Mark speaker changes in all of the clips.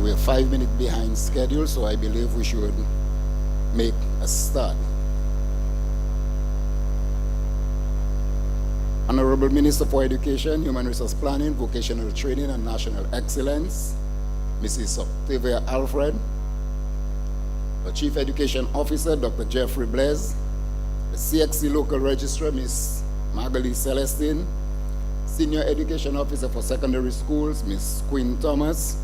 Speaker 1: We're 5 minutes behind schedule, so I believe we should make a start. Honorable Minister for Education, Human Resource Planning, Vocational Training and National Excellence, Mrs. Octavia Alfred, the Chief Education Officer, Dr. Jeffrey Blaise, the CXC Local Registrar, Ms. Magali Celestine, Senior Education Officer for Secondary Schools, Ms. Quinn Thomas,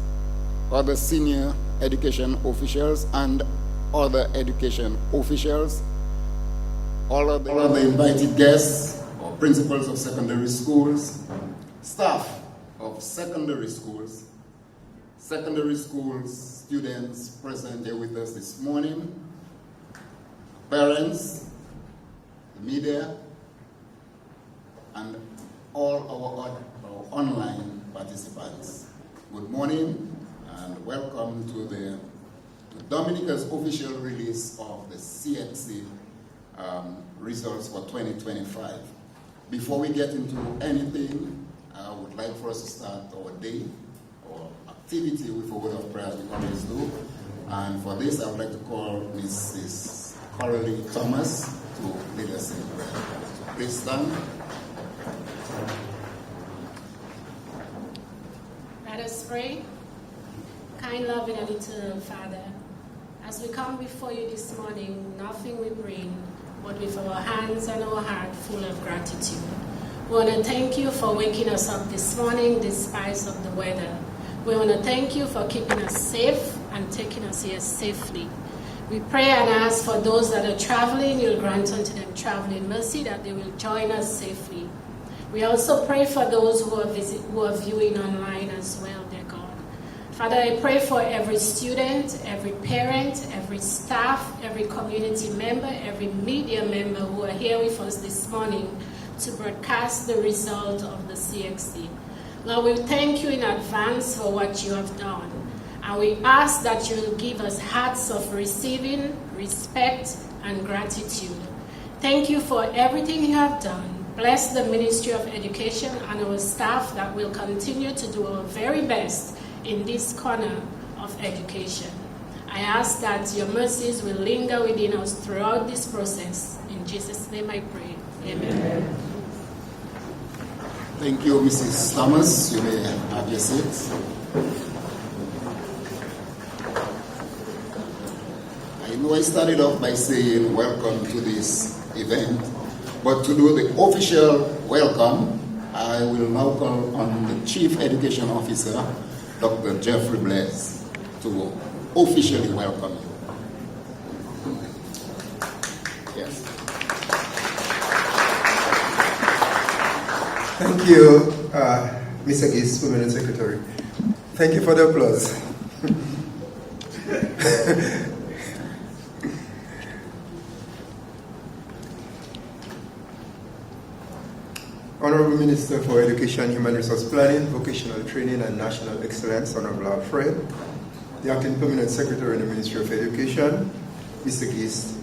Speaker 1: other senior education officials and other education officials, all of the invited guests or principals of secondary schools, staff of secondary schools students present here with us this morning, parents, the media, and all our online participants. Good morning and welcome to Dominica's official release of the CSEC results for 2025. Before we get into anything, I would like for us to start our day or activity with a word of prayer as we always do. And for this, I would like to call Mrs. Coralie Thomas to lead us in prayer. So please stand.
Speaker 2: Let us pray. Kind, loving, and eternal Father, as we come before you this morning, nothing we bring but with our hands and our heart full of gratitude. We want to thank you for waking us up this morning despite of the weather. We want to thank you for keeping us safe and taking us here safely. We pray and ask for those that are traveling, you'll grant unto them traveling mercy, that they will join us safely. We also pray for those who are viewing online as well, dear God. Father, I pray for every student, every parent, every staff, every community member, every media member who are here with us this morning to broadcast the result of the CXC. Lord, we thank you in advance for what you have done. And we ask that you will give us hearts of receiving, respect, and gratitude. Thank you for everything you have done. Bless the Ministry of Education and our staff that will continue to do our very best in this corner of education. I ask that your mercies will linger within us throughout this process. In Jesus' name I pray. Amen.
Speaker 1: Thank you, Mrs. Thomas. You may have your seats. I know I started off by saying welcome to this event, but to do the official welcome, I will now call on the Chief Education Officer, Dr. Jeffrey Blaise, to officially welcome you. Yes.
Speaker 3: Thank you, Mr. Gis, Permanent Secretary. Thank you for the applause. Honorable Minister for Education, Human Resource Planning, Vocational Training and National Excellence, Honorable Alfred, the Acting Permanent Secretary in the Ministry of Education, Mr. Gis,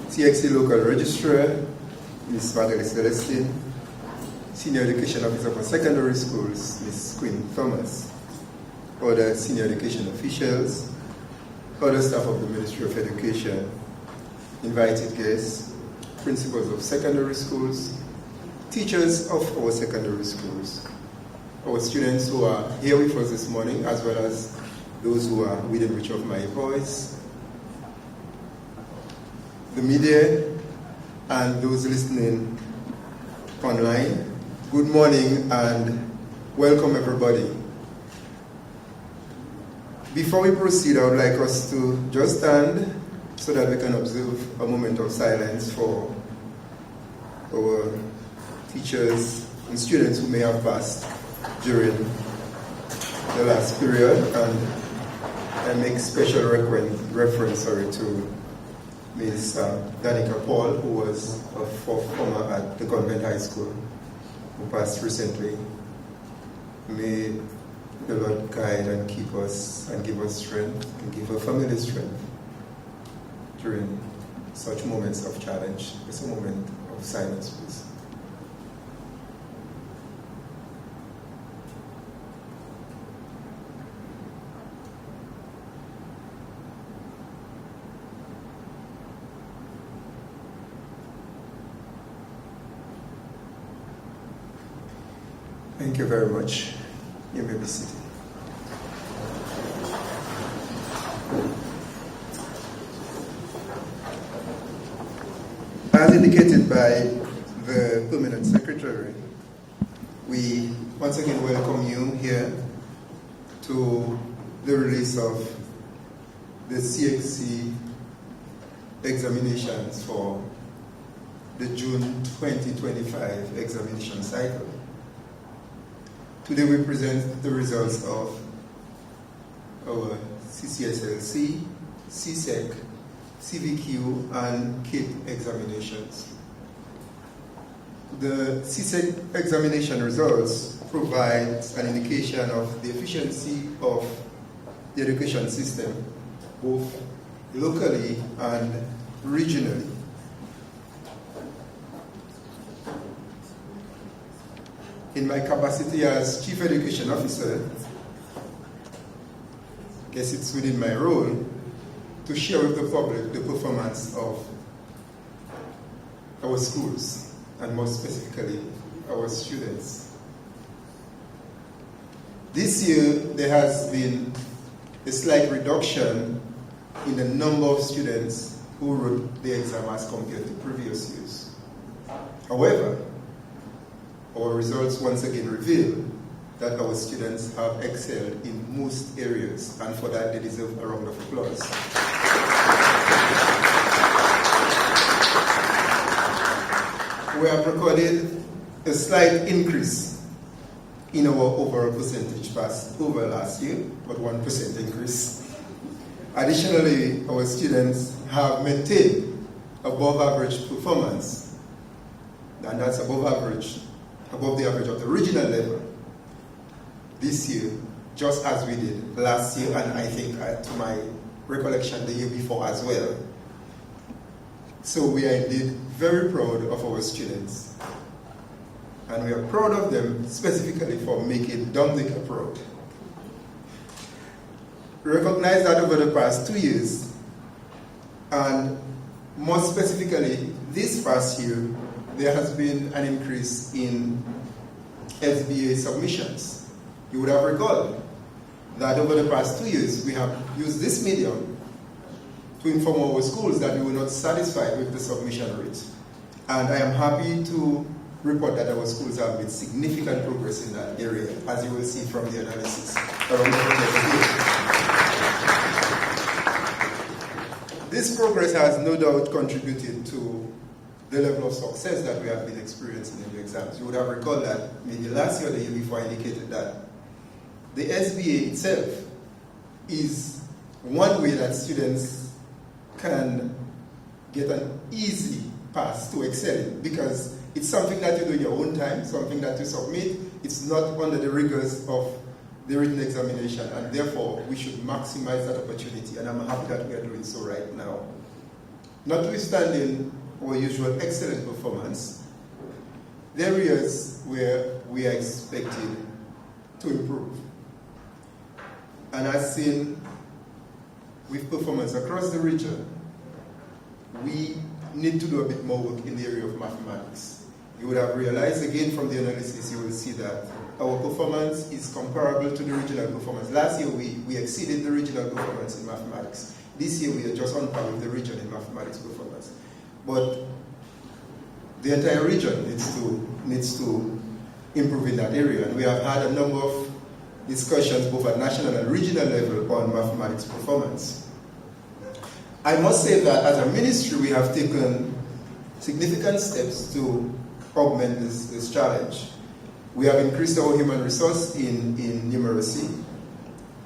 Speaker 3: CXC Local Registrar, Ms. Magali Celestine, Senior Education Officer for Secondary Schools, Ms. Quinn Thomas, other senior education officials, other staff of the Ministry of Education, invited guests, principals of secondary schools, teachers of our secondary schools, our students who are here with us this morning, as well as those who are within reach of my voice, the media, and those listening online. Good morning and welcome everybody. Before we proceed, I would like us to just stand so that we can observe a moment of silence for our teachers and students who may have passed during the last period, and I make special reference to Ms. Danica Paul, who was a former at the Convent High School, who passed recently. May the Lord guide and keep us and give us strength and give our family strength during such moments of challenge. It's a moment of silence, please. Thank you very much. You may be seated. As indicated by the Permanent Secretary, we once again welcome you here to the release of the CSEC examinations for the June 2025 examination cycle. Today we present the results of our CCSLC, CSEC, CVQ, and KIT examinations. The CSEC examination results provide an indication of the efficiency of the education system, both locally and regionally. In my capacity as Chief Education Officer, I guess it's within my role to share with the public the performance of our schools, and more specifically, our students. This year, there has been a slight reduction in the number of students who wrote the exam as compared to previous years. However, our results once again reveal that our students have excelled in most areas, and for that they deserve a round of applause. We have recorded a slight increase in our overall percentage pass over last year, but 1% increase. Additionally, our students have maintained above average performance, and that's above the average of the regional level this year, just as we did last year, and I think to my recollection the year before as well. So we are indeed very proud of our students, and we are proud of them specifically for making Dominica proud. We recognize that over the past 2 years, and more specifically this past year, there has been an increase in SBA submissions. You would have recalled that over the past 2 years, we have used this medium to inform our schools that we were not satisfied with the submission rate. And I am happy to report that our schools have made significant progress in that area, as you will see from the analysis around the project. This progress has no doubt contributed to the level of success that we have been experiencing in the exams. You would have recalled that maybe last year or the year before I indicated that the SBA itself is one way that students can get an easy pass to excelling, because it's something that you do in your own time, something that you submit. It's not under the rigors of the written examination, and therefore we should maximize that opportunity, and I'm happy that we are doing so right now. Notwithstanding our usual excellent performance, there are areas where we are expected to improve. And as seen with performance across the region, we need to do a bit more work in the area of mathematics. You would have realized again from the analysis, you will see that our performance is comparable to the regional performance. Last year we exceeded the regional performance in mathematics. This year we are just on par with the region in mathematics performance. But the entire region needs to improve in that area. And we have had a number of discussions both at national and regional level on mathematics performance. I must say that as a ministry we have taken significant steps to augment this challenge. We have increased our human resource in numeracy,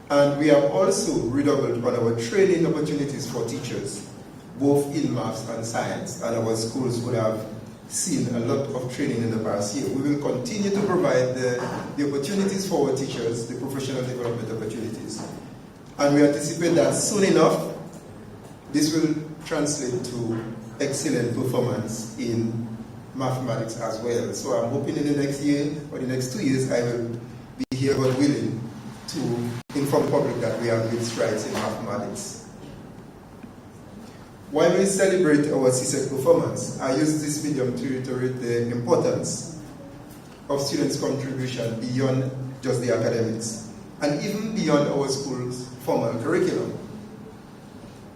Speaker 3: and we have also redoubled on our training opportunities for teachers, both in maths and science, and our schools would have seen a lot of training in the past year. We will continue to provide the opportunities for our teachers, the professional development opportunities. And we anticipate that soon enough, this will translate to excellent performance in mathematics as well. So I'm hoping in the next year or the next 2 years, I will be here, God willing, to inform the public that we have made strides in mathematics. While we celebrate our CSEC performance, I use this medium to reiterate the importance of students' contribution beyond just the academics, and even beyond our school's formal curriculum.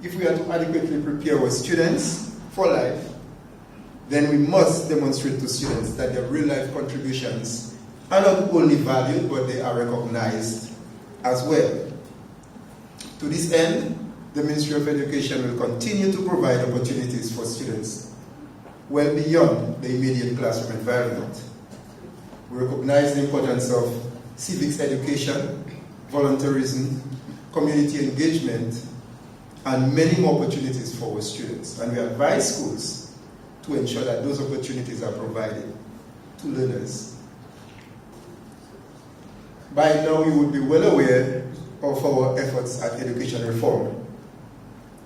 Speaker 3: If we are to adequately prepare our students for life, then we must demonstrate to students that their real-life contributions are not only valued, but they are recognized as well. To this end, the Ministry of Education will continue to provide opportunities for students well beyond the immediate classroom environment. We recognize the importance of civics education, volunteerism, community engagement, and many more opportunities for our students. And we advise schools to ensure that those opportunities are provided to learners. By now, you would be well aware of our efforts at education reform.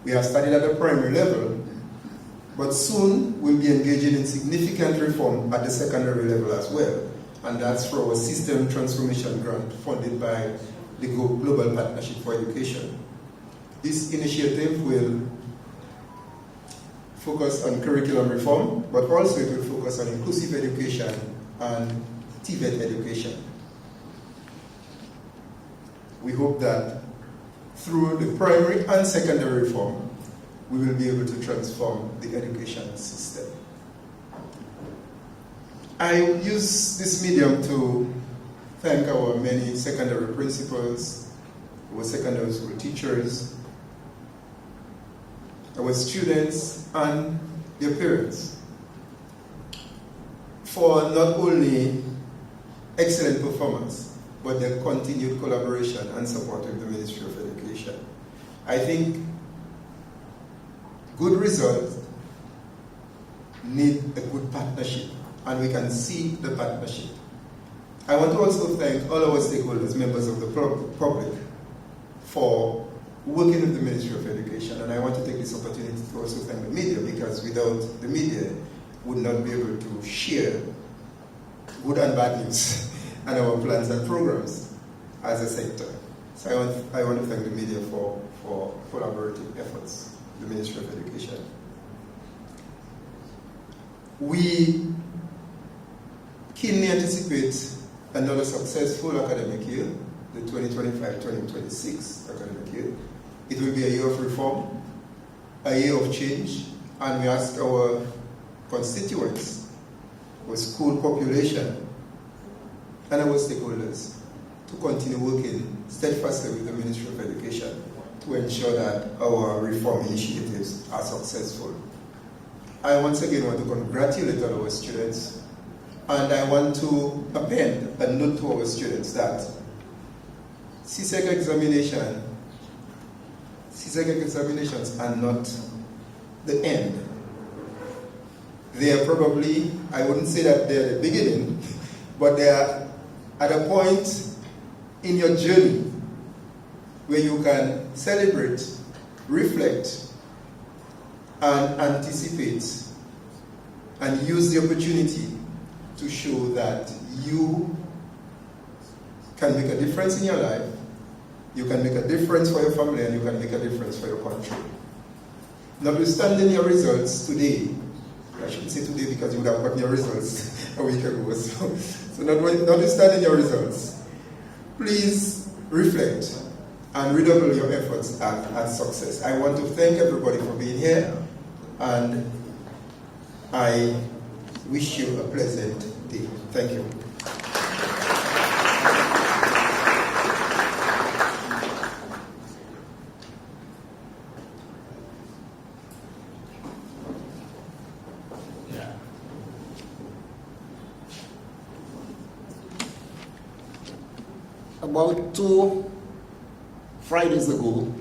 Speaker 3: We have started at the primary level, but soon we'll be engaging in significant reform at the secondary level as well. And that's for our System Transformation Grant funded by the Global Partnership for Education. This initiative will focus on curriculum reform, but also it will focus on inclusive education and TVET education. We hope that through the primary and secondary reform, we will be able to transform the education system. I use this medium to thank our many secondary principals, our secondary school teachers, our students, and their parents for not only excellent performance, but their continued collaboration and support with the Ministry of Education. I think good results need a good partnership, and we can see the partnership. I want to also thank all our stakeholders, members of the public, for working with the Ministry of Education, and I want to take this opportunity to also thank the media, because without the media, we would not be able to share good and bad news and our plans and programs as a sector. So I want to thank the media for collaborative efforts, the Ministry of Education. We keenly anticipate another successful academic year, the 2025-2026 academic year. It will be a year of reform, a year of change, and we ask our constituents, our school population, and our stakeholders to continue working steadfastly with the Ministry of Education to ensure that our reform initiatives are successful. I once again want to congratulate all our students, and I want to append a note to our students that CSEC examinations are not the end. They are probably, I wouldn't say that they're the beginning, but they are at a point in your journey where you can celebrate, reflect, and anticipate, and use the opportunity to show that you can make a difference in your life, you can make a difference for your family, and you can make a difference for your country. Notwithstanding your results today, I shouldn't say today because you would have gotten your results a week ago. So notwithstanding your results, please reflect and redouble your efforts at success. I want to thank everybody for being here, and I wish you a pleasant day. Thank you.
Speaker 1: About 2 Fridays ago,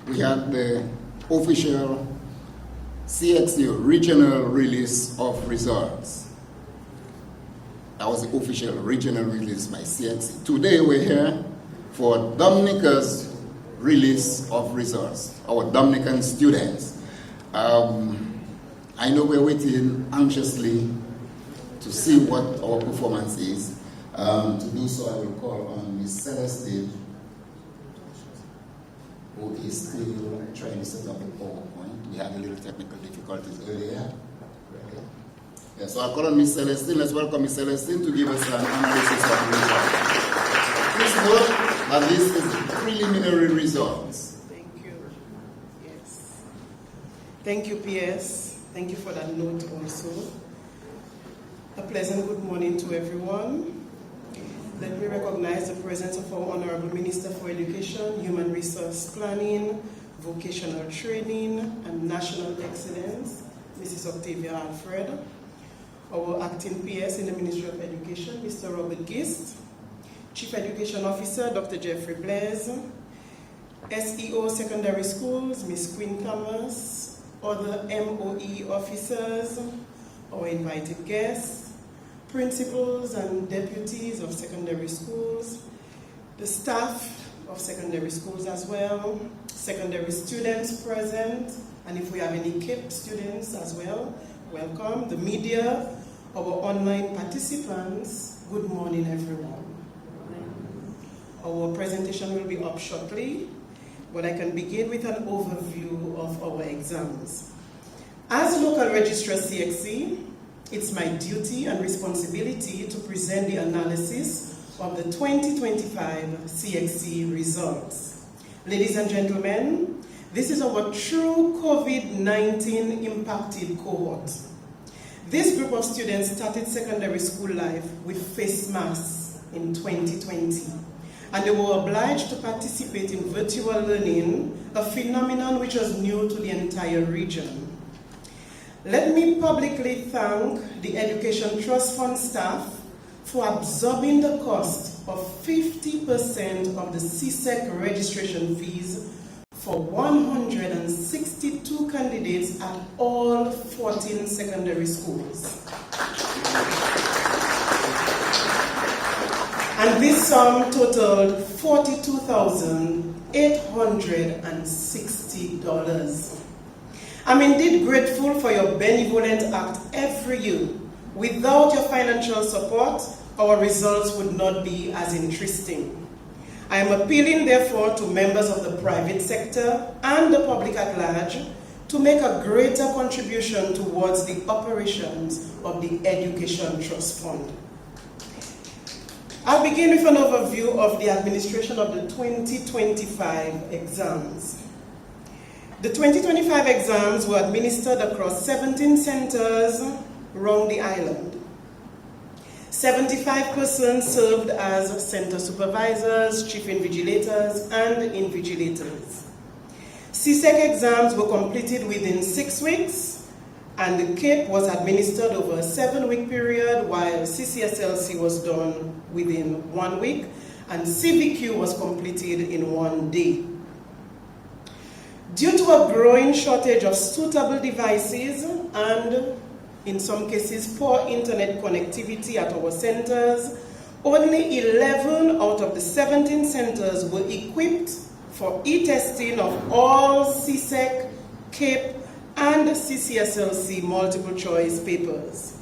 Speaker 1: we had the official CXU regional release of results. That was the official regional release by CXU. Today we're here for Dominica's release of results, our Dominican students. I know we're waiting anxiously to see what our performance is. To do so, I will call on Ms. Celestine, who is still trying to set up a PowerPoint. We had a little technical difficulties earlier. Yes, so I call on Ms. Celestine. Let's welcome Ms. Celestine to give us an analysis of the result. Please note that this is preliminary results.
Speaker 4: Thank you. Yes. Thank you, PS. Thank you for that note also. A pleasant good morning to everyone. Let me recognize the presence of our Honorable Minister for Education, Human Resource Planning, Vocational Training, and National Excellence, Mrs. Octavia Alfred. Our acting PS in the Ministry of Education, Mr. Robert Gist. Chief Education Officer, Dr. Jeffrey Blaise. SEO Secondary Schools, Ms. Queen Thomas. Other MOE officers, our invited guests, principals and deputies of secondary schools, the staff of secondary schools as well, secondary students present, and if we have any KIP students as well, welcome. The media, our online participants, good morning everyone. Our presentation will be up shortly, but I can begin with an overview of our exams. As local registrar CXC, it's my duty and responsibility to present the analysis of the 2025 CXC results. Ladies and gentlemen, this is our true COVID-19 impacted cohort. This group of students started secondary school life with face masks in 2020, and they were obliged to participate in virtual learning, a phenomenon which was new to the entire region. Let me publicly thank the Education Trust Fund staff for absorbing the cost of 50% of the CSEC registration fees for 162 candidates at all 14 secondary schools. And this sum totaled $42,860. I'm indeed grateful for your benevolent act every year. Without your financial support, our results would not be as interesting. I am appealing, therefore, to members of the private sector and the public at large to make a greater contribution towards the operations of the Education Trust Fund. I'll begin with an overview of the administration of the 2025 exams. The 2025 exams were administered across 17 centers around the island. 75% served as center supervisors, chief invigilators, and invigilators. CSEC exams were completed within 6 weeks, and the CAPE was administered over a 7-week period, while CCSLC was done within 1 week, and CVQ was completed in 1 day. Due to a growing shortage of suitable devices and, in some cases, poor internet connectivity at our centers, only 11 out of the 17 centers were equipped for e-testing of all CSEC, CAPE, and CCSLC multiple choice papers.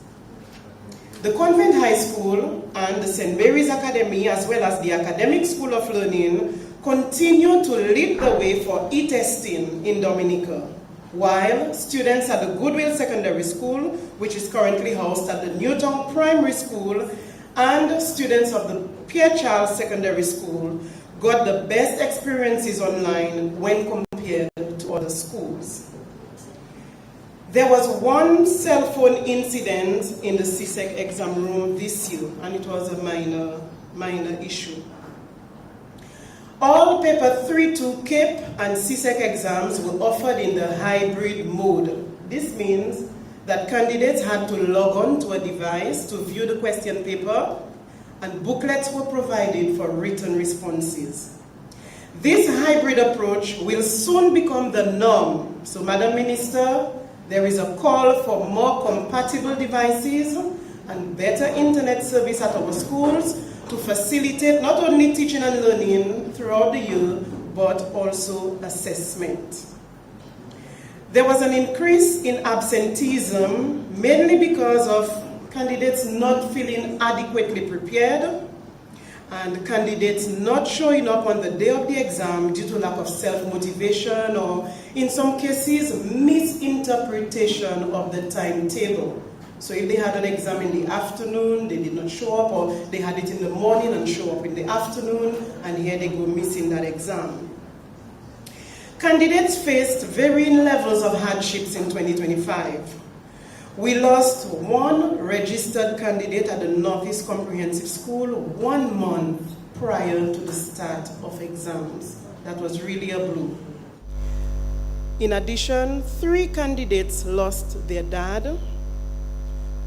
Speaker 4: The Convent High School and the St. Mary's Academy, as well as the Academic School of Learning, continue to lead the way for e-testing in Dominica, while students at the Goodwill Secondary School, which is currently housed at the Newtown Primary School, and students of the Pierre Charles Secondary School got the best experiences online when compared to other schools. There was one cell phone incident in the CSEC exam room this year, and it was a minor issue. All paper 3-2 CAPE and CSEC exams were offered in the hybrid mode. This means that candidates had to log on to a device to view the question paper, and booklets were provided for written responses. This hybrid approach will soon become the norm. So, Madam Minister, there is a call for more compatible devices and better internet service at our schools to facilitate not only teaching and learning throughout the year, but also assessment. There was an increase in absenteeism, mainly because of candidates not feeling adequately prepared and candidates not showing up on the day of the exam due to lack of self-motivation or, in some cases, misinterpretation of the timetable. So if they had an exam in the afternoon, they did not show up, or they had it in the morning and show up in the afternoon, and here they go missing that exam. Candidates faced varying levels of hardships in 2025. We lost one registered candidate at the Northeast Comprehensive School 1 month prior to the start of exams. That was really a blow. In addition, 3 candidates lost their dad,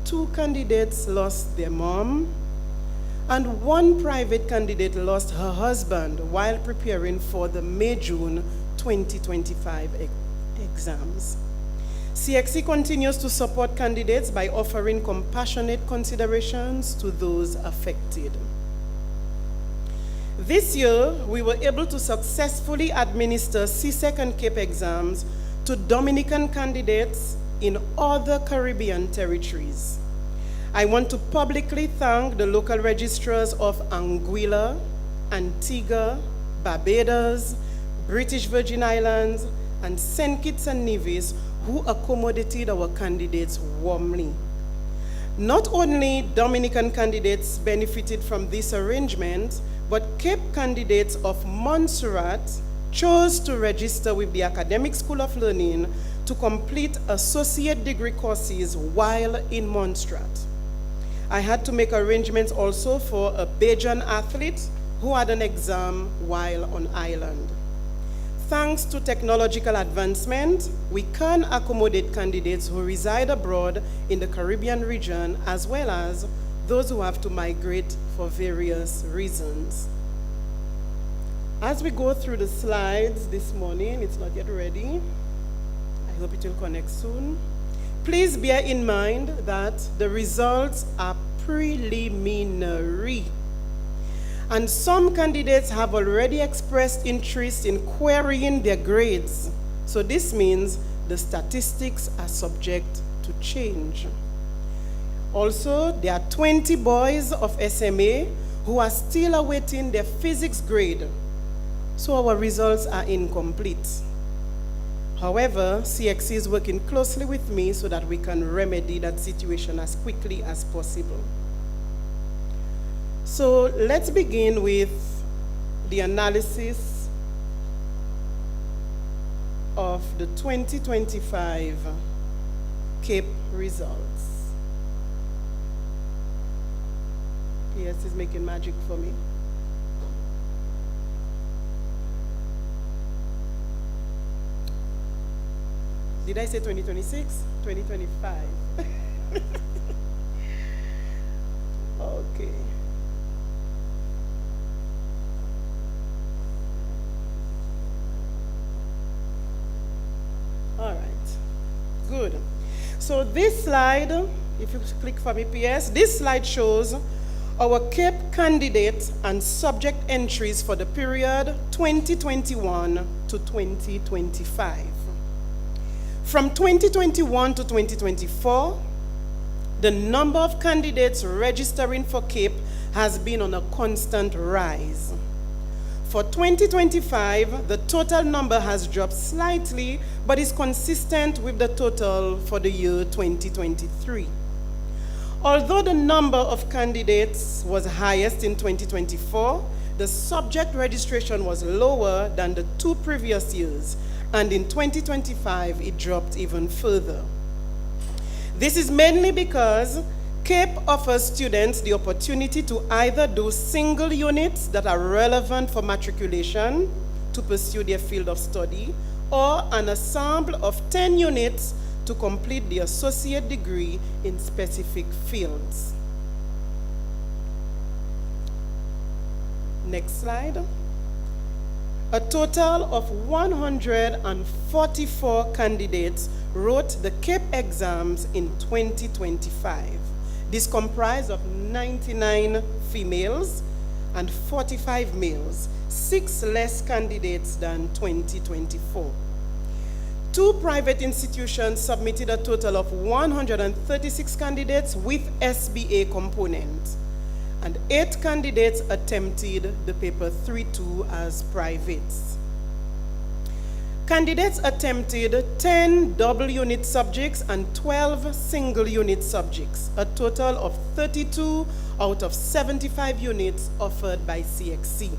Speaker 4: 2 candidates lost their mom, and 1 private candidate lost her husband while preparing for the May-June 2025 exams. CXC continues to support candidates by offering compassionate considerations to those affected. This year, we were able to successfully administer CSEC and CAPE exams to Dominican candidates in other Caribbean territories. I want to publicly thank the local registrars of Anguilla, Antigua, Barbados, British Virgin Islands, and St. Kitts and Nevis, who accommodated our candidates warmly. Not only Dominican candidates benefited from this arrangement, but CAPE candidates of Montserrat chose to register with the Academic School of Learning to complete associate degree courses while in Montserrat. I had to make arrangements also for a Bajan athlete who had an exam while on island. Thanks to technological advancement, we can accommodate candidates who reside abroad in the Caribbean region, as well as those who have to migrate for various reasons. As we go through the slides this morning, it's not yet ready. I hope it will connect soon. Please bear in mind that the results are preliminary. And some candidates have already expressed interest in querying their grades. So this means the statistics are subject to change. Also, there are 20 boys of SMA who are still awaiting their physics grade. So our results are incomplete. However, CXC is working closely with me so that we can remedy that situation as quickly as possible. So let's begin with the analysis of the 2025 CAPE results. PS is making magic for me. Did I say 2026? 2025. Okay. All right, good. So this slide, if you click for me, PS, this slide shows our CAPE candidate and subject entries for the period 2021 to 2025. From 2021 to 2024, the number of candidates registering for CAPE has been on a constant rise. For 2025, the total number has dropped slightly, but is consistent with the total for the year 2023. Although the number of candidates was highest in 2024, the subject registration was lower than the 2 previous years, and in 2025, it dropped even further. This is mainly because CAPE offers students the opportunity to either do single units that are relevant for matriculation to pursue their field of study, or an ensemble of 10 units to complete the associate degree in specific fields. Next slide. A total of 144 candidates wrote the CAPE exams in 2025. This comprised of 99 females and 45 males, 6 less candidates than 2024. 2 private institutions submitted a total of 136 candidates with SBA component, and 8 candidates attempted the paper 3-2 as privates. Candidates attempted 10 double unit subjects and 12 single unit subjects, a total of 32 out of 75 units offered by CXC.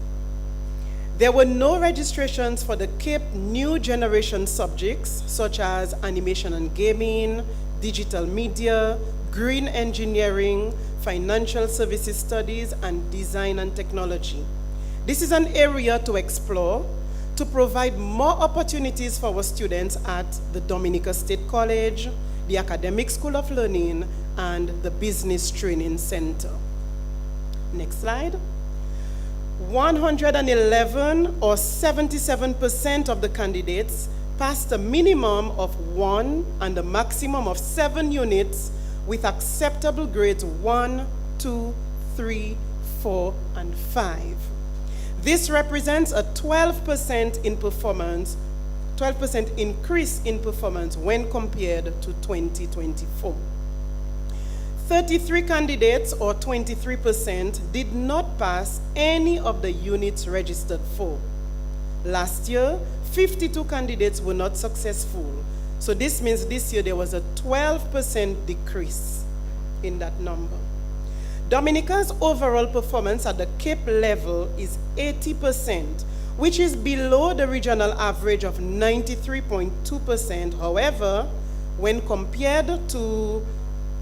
Speaker 4: There were no registrations for the CAPE new generation subjects such as animation and gaming, digital media, green engineering, financial services studies, and design and technology. This is an area to explore to provide more opportunities for our students at the Dominica State College, the Academic School of Learning, and the Business Training Center. Next slide. 111 or 77% of the candidates passed a minimum of 1 and a maximum of 7 units with acceptable grades 1, 2, 3, 4, and 5. This represents a 12% increase in performance when compared to 2024. 33 candidates, or 23%, did not pass any of the units registered for. Last year, 52 candidates were not successful. So this means this year there was a 12% decrease in that number. Dominica's overall performance at the CAPE level is 80%, which is below the regional average of 93.2%. However, when compared to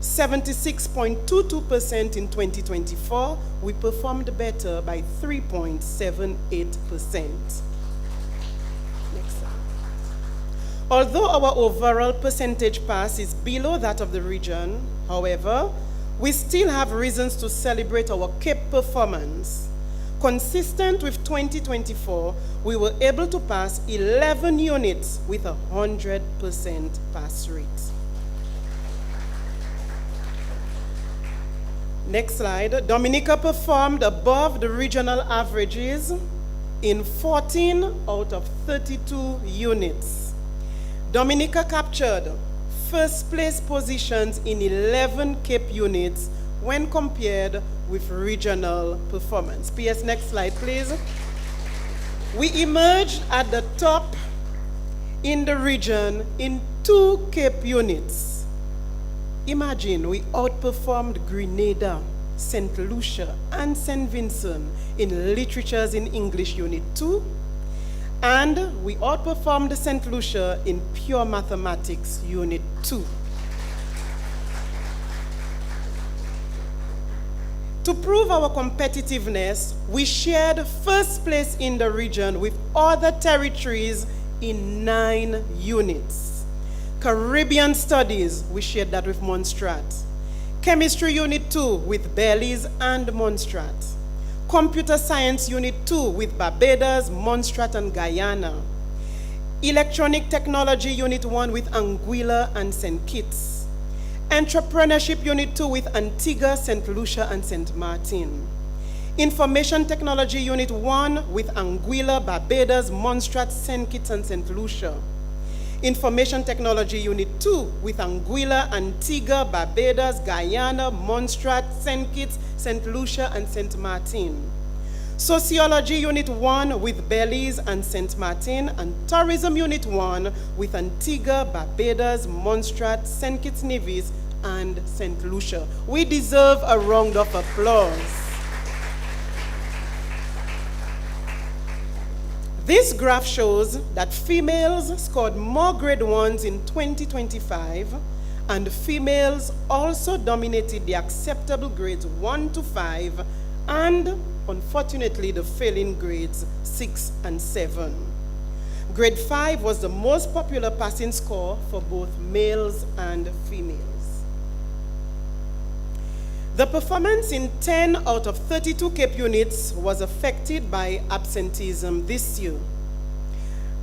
Speaker 4: 76.22% in 2024, we performed better by 3.78%. Next slide. Although our overall percentage pass is below that of the region, however, we still have reasons to celebrate our CAPE performance. Consistent with 2024, we were able to pass 11 units with a 100% pass rate. Next slide. Dominica performed above the regional averages in 14 out of 32 units. Dominica captured first place positions in 11 CAPE units when compared with regional performance. PS, next slide, please. We emerged at the top in the region in 2 CAPE units. Imagine we outperformed Grenada, St. Lucia, and St. Vincent in Literatures in English Unit 2, and we outperformed St. Lucia in Pure Mathematics Unit 2. To prove our competitiveness, we shared first place in the region with other territories in 9 units. Caribbean Studies, we shared that with Montserrat. Chemistry Unit 2 with Belize and Montserrat. Computer Science Unit 2 with Barbados, Montserrat, and Guyana. Electronic Technology Unit 1 with Anguilla and St. Kitts. Entrepreneurship Unit 2 with Antigua, St. Lucia, and St. Martin. Information Technology Unit 1 with Anguilla, Barbados, Montserrat, St. Kitts, and St. Lucia. Information Technology Unit 2 with Anguilla, Antigua, Barbados, Guyana, Montserrat, St. Kitts, St. Lucia, and St. Martin. Sociology Unit 1 with Belize and St. Martin, and Tourism Unit 1 with Antigua, Barbados, Montserrat, St. Kitts Nevis, and St. Lucia. We deserve a round of applause. This graph shows that females scored more grade 1s in 2025, and females also dominated the acceptable grades 1 to 5, and unfortunately the failing grades 6 and 7. Grade 5 was the most popular passing score for both males and females. The performance in 10 out of 32 CAPE units was affected by absenteeism this year.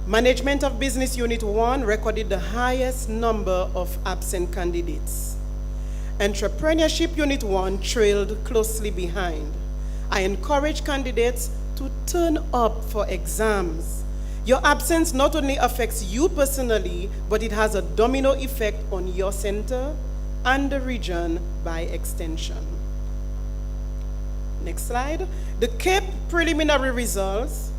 Speaker 4: Management of Business Unit 1 recorded the highest number of absent candidates. Entrepreneurship Unit 1 trailed closely behind. I encourage candidates to turn up for exams. Your absence not only affects you personally, but it has a domino effect on your center and the region by extension. Next slide. The CAPE preliminary results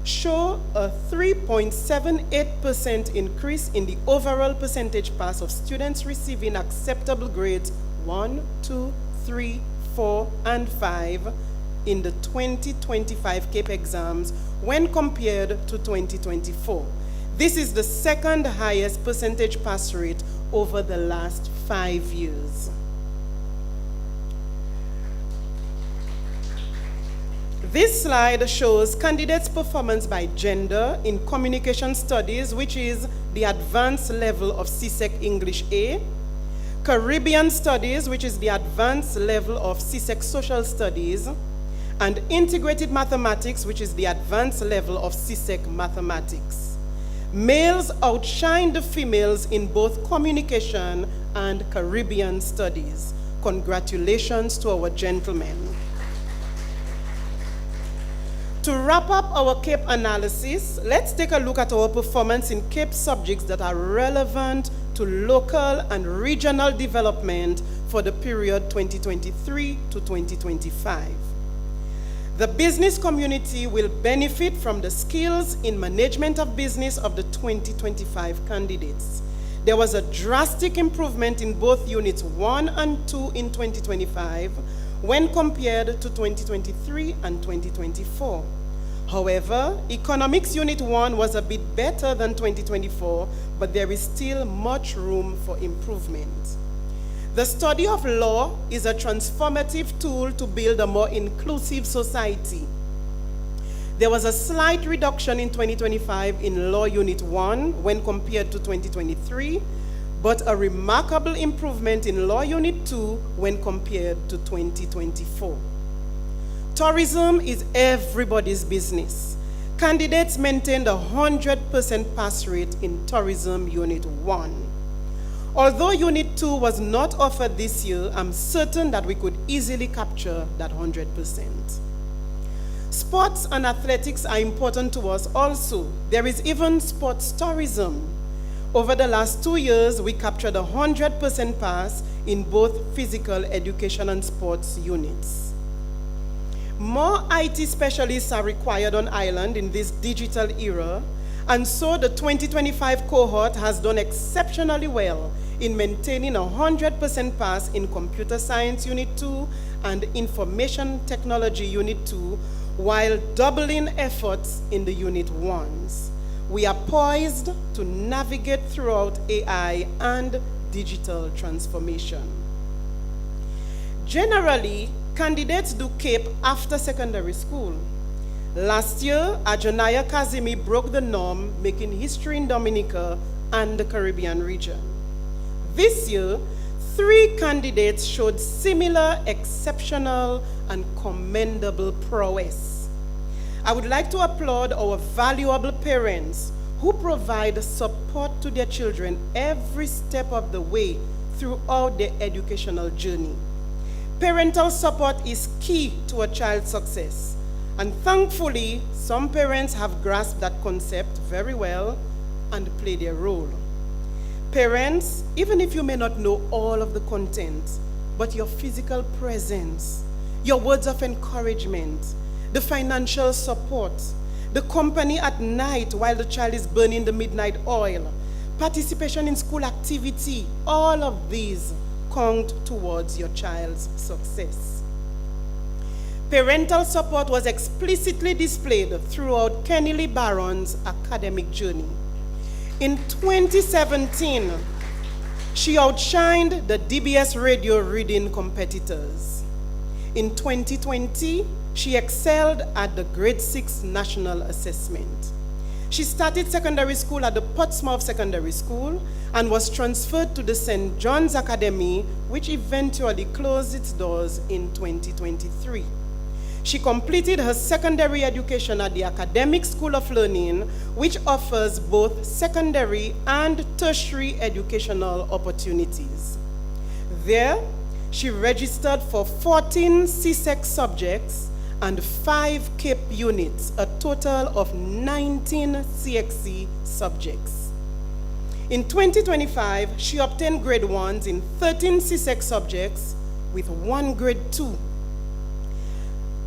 Speaker 4: show a 3.78% increase in the overall percentage pass of students receiving acceptable grades 1, 2, 3, 4, and 5 in the 2025 CAPE exams when compared to 2024. This is the second highest percentage pass rate over the last 5 years. This slide shows candidates' performance by gender in communication studies, which is the advanced level of CSEC English A, Caribbean studies, which is the advanced level of CSEC Social Studies, and integrated mathematics, which is the advanced level of CSEC Mathematics. Males outshine the females in both communication and Caribbean studies. Congratulations to our gentlemen. To wrap up our CAPE analysis, let's take a look at our performance in CAPE subjects that are relevant to local and regional development for the period 2023 to 2025. The business community will benefit from the skills in management of business of the 2025 candidates. There was a drastic improvement in both units 1 and 2 in 2025 when compared to 2023 and 2024. However, Economics Unit 1 was a bit better than 2024, but there is still much room for improvement. The study of law is a transformative tool to build a more inclusive society. There was a slight reduction in 2025 in Law Unit 1 when compared to 2023, but a remarkable improvement in Law Unit 2 when compared to 2024. Tourism is everybody's business. Candidates maintained a 100% pass rate in Tourism Unit 1. Although Unit 2 was not offered this year, I'm certain that we could easily capture that 100%. Sports and athletics are important to us also. There is even sports tourism. Over the last 2 years, we captured a 100% pass in both physical education and sports units. More IT specialists are required on island in this digital era, and so the 2025 cohort has done exceptionally well in maintaining a 100% pass in Computer Science Unit 2 and Information Technology Unit 2, while doubling efforts in the Unit 1s. We are poised to navigate throughout AI and digital transformation. Generally, candidates do CAPE after secondary school. Last year, Ajonaya Kazimi broke the norm, making history in Dominica and the Caribbean region. This year, 3 candidates showed similar exceptional and commendable prowess. I would like to applaud our valuable parents who provide support to their children every step of the way throughout their educational journey. Parental support is key to a child's success, and thankfully, some parents have grasped that concept very well and play their role. Parents, even if you may not know all of the content, but your physical presence, your words of encouragement, the financial support, the company at night while the child is burning the midnight oil, participation in school activity, all of these count towards your child's success. Parental support was explicitly displayed throughout Kenny Lee Barron's academic journey. In 2017, she outshined the DBS radio reading competitors. In 2020, she excelled at the Grade 6 National Assessment. She started secondary school at the Portsmouth Secondary School and was transferred to the St. John's Academy, which eventually closed its doors in 2023. She completed her secondary education at the Academic School of Learning, which offers both secondary and tertiary educational opportunities. There, she registered for 14 CSEC subjects and 5 CAPE units, a total of 19 CXC subjects. In 2025, she obtained grade 1s in 13 CSEC subjects with 1 grade 2.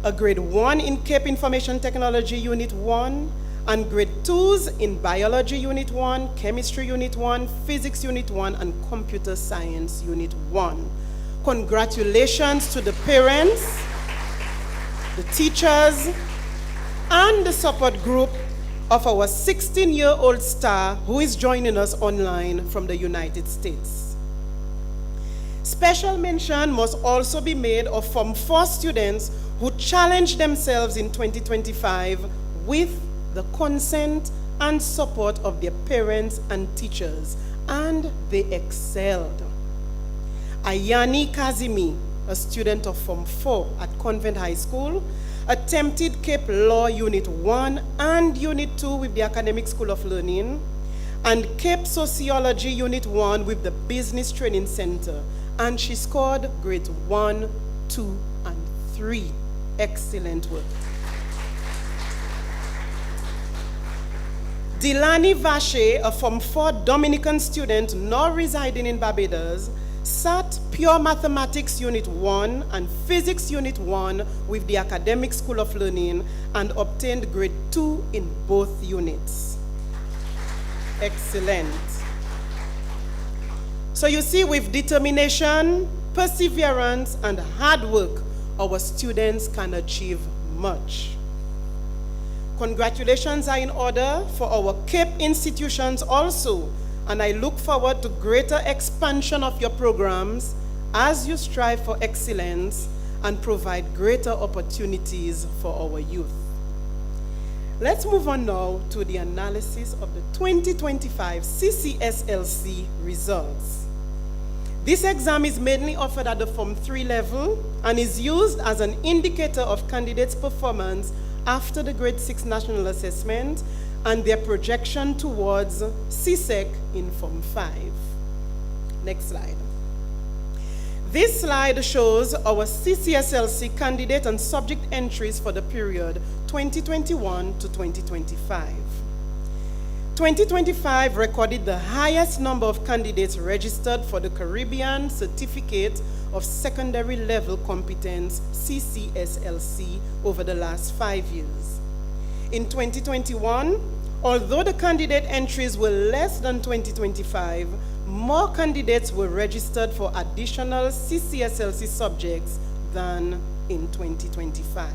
Speaker 4: A grade 1 in CAPE Information Technology Unit 1, and grade 2s in Biology Unit 1, Chemistry Unit 1, Physics Unit 1, and Computer Science Unit 1. Congratulations to the parents, the teachers, and the support group of our 16-year-old star who is joining us online from the United States. Special mention must also be made of Form 4 students who challenged themselves in 2025 with the consent and support of their parents and teachers, and they excelled. Ayani Kazimi, a student of Form 4 at Convent High School, attempted Cape Law Unit 1 and Unit 2 with the Academic School of Learning, and Cape Sociology Unit 1 with the Business Training Center, and she scored grades 1, 2, and 3. Excellent work. Dilani Vache, a Form 4 Dominican student now residing in Barbados, sat Pure Mathematics Unit 1 and Physics Unit 1 with the Academic School of Learning and obtained grade 2 in both units. Excellent. So you see, with determination, perseverance, and hard work, our students can achieve much. Congratulations are in order for our Cape institutions also, and I look forward to greater expansion of your programs as you strive for excellence and provide greater opportunities for our youth. Let's move on now to the analysis of the 2025 CCSLC results. This exam is mainly offered at the Form 3 level and is used as an indicator of candidates' performance after the Grade 6 National Assessment and their projection towards CSEC in Form 5. Next slide. This slide shows our CCSLC candidate and subject entries for the period 2021 to 2025. 2025 recorded the highest number of candidates registered for the Caribbean Certificate of Secondary Level Competence, CCSLC, over the last 5 years. In 2021, although the candidate entries were less than 2025, more candidates were registered for additional CCSLC subjects than in 2025.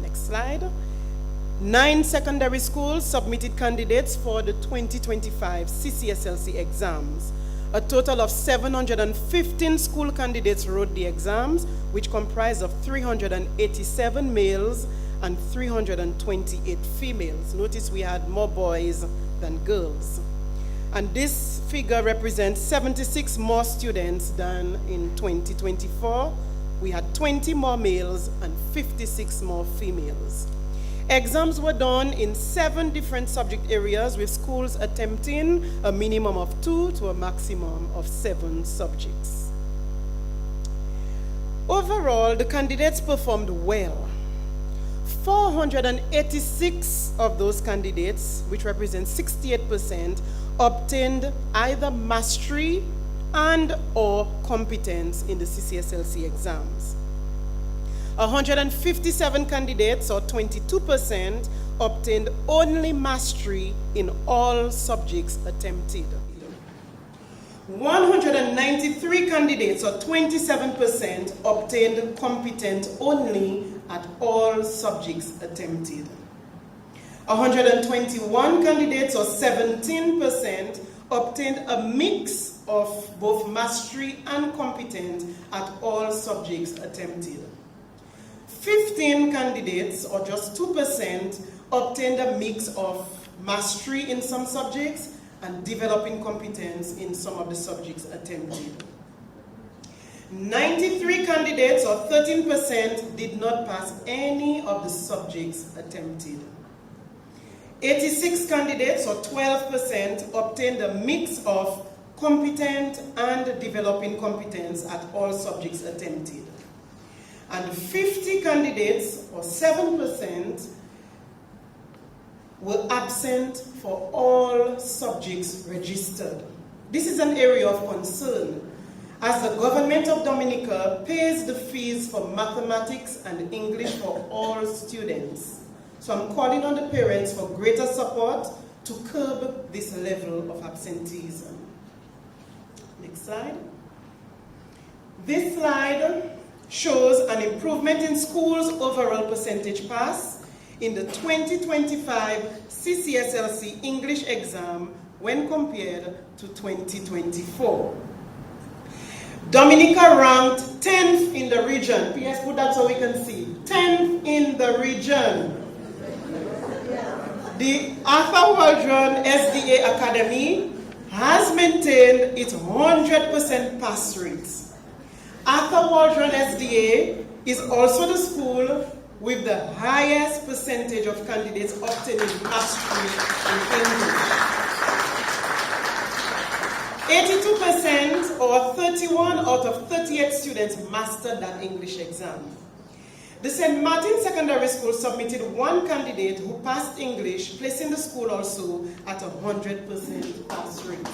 Speaker 4: Next slide. 9 secondary schools submitted candidates for the 2025 CCSLC exams. A total of 715 school candidates wrote the exams, which comprised of 387 males and 328 females. Notice we had more boys than girls. And this figure represents 76 more students than in 2024. We had 20 more males and 56 more females. Exams were done in 7 different subject areas, with schools attempting a minimum of 2 to a maximum of 7 subjects. Overall, the candidates performed well. 486 of those candidates, which represents 68%, obtained either mastery and or competence in the CCSLC exams. 157 candidates, or 22%, obtained only mastery in all subjects attempted. 193 candidates, or 27%, obtained competent only at all subjects attempted. 121 candidates, or 17%, obtained a mix of both mastery and competent at all subjects attempted. 15 candidates, or just 2%, obtained a mix of mastery in some subjects and developing competence in some of the subjects attempted. 93 candidates, or 13%, did not pass any of the subjects attempted. 86 candidates, or 12%, obtained a mix of competent and developing competence at all subjects attempted. And 50 candidates, or 7%, were absent for all subjects registered. This is an area of concern, as the government of Dominica pays the fees for mathematics and English for all students. So I'm calling on the parents for greater support to curb this level of absenteeism. Next slide. This slide shows an improvement in schools' overall percentage pass in the 2025 CCSLC English exam when compared to 2024. Dominica ranked 10th in the region. PS, put that so we can see. 10th in the region. The Arthur Waldron SDA Academy has maintained its 100% pass rate. Arthur Waldron SDA is also the school with the highest percentage of candidates obtaining mastery in English. 82% or 31 out of 38 students mastered that English exam. The St. Martin Secondary School submitted one candidate who passed English, placing the school also at 100% pass rate.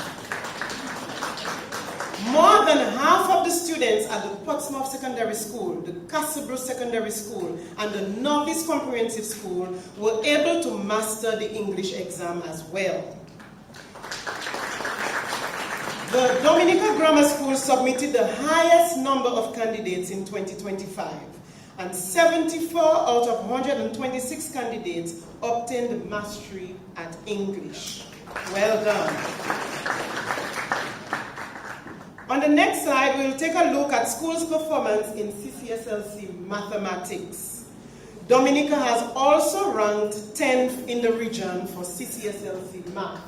Speaker 4: More than half of the students at the Portsmouth Secondary School, the Castlebrook Secondary School, and the Northeast Comprehensive School were able to master the English exam as well. The Dominica Grammar School submitted the highest number of candidates in 2025, and 74 out of 126 candidates obtained mastery at English. Well done. On the next slide, we will take a look at schools' performance in CCSLC mathematics. Dominica has also ranked 10th in the region for CCSLC math.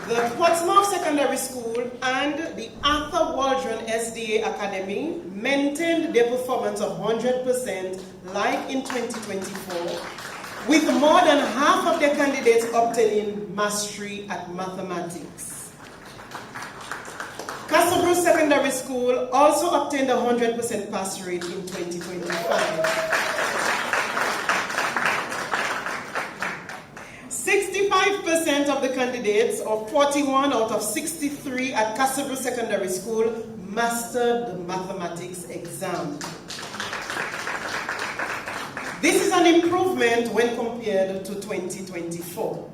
Speaker 4: The Portsmouth Secondary School and the Arthur Waldron SDA Academy maintained their performance of 100% like in 2024, with more than half of their candidates obtaining mastery at mathematics. Castlebrook Secondary School also obtained a 100% pass rate in 2025. 65% of the candidates, or 41 out of 63 at Castlebrook Secondary School, mastered the mathematics exam. This is an improvement when compared to 2024.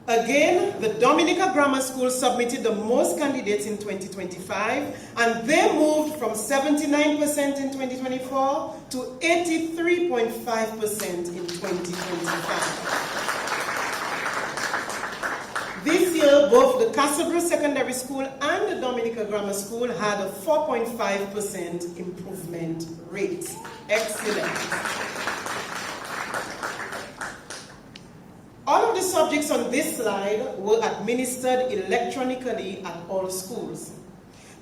Speaker 4: Again, the Dominica Grammar School submitted the most candidates in 2025, and they moved from 79% in 2024 to 83.5% in 2025. This year, both the Castlebrook Secondary School and the Dominica Grammar School had a 4.5% improvement rate. Excellent. All of the subjects on this slide were administered electronically at all schools.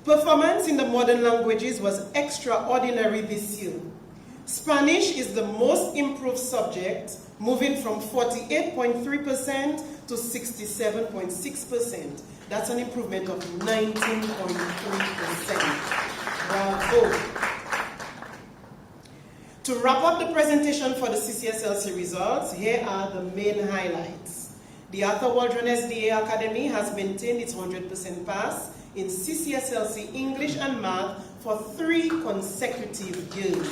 Speaker 4: Performance in the modern languages was extraordinary this year. Spanish is the most improved subject, moving from 48.3% to 67.6%. That's an improvement of 19.3%. Bravo. To wrap up the presentation for the CCSLC results, here are the main highlights. The Arthur Waldron SDA Academy has maintained its 100% pass in CCSLC English and Math for 3 consecutive years.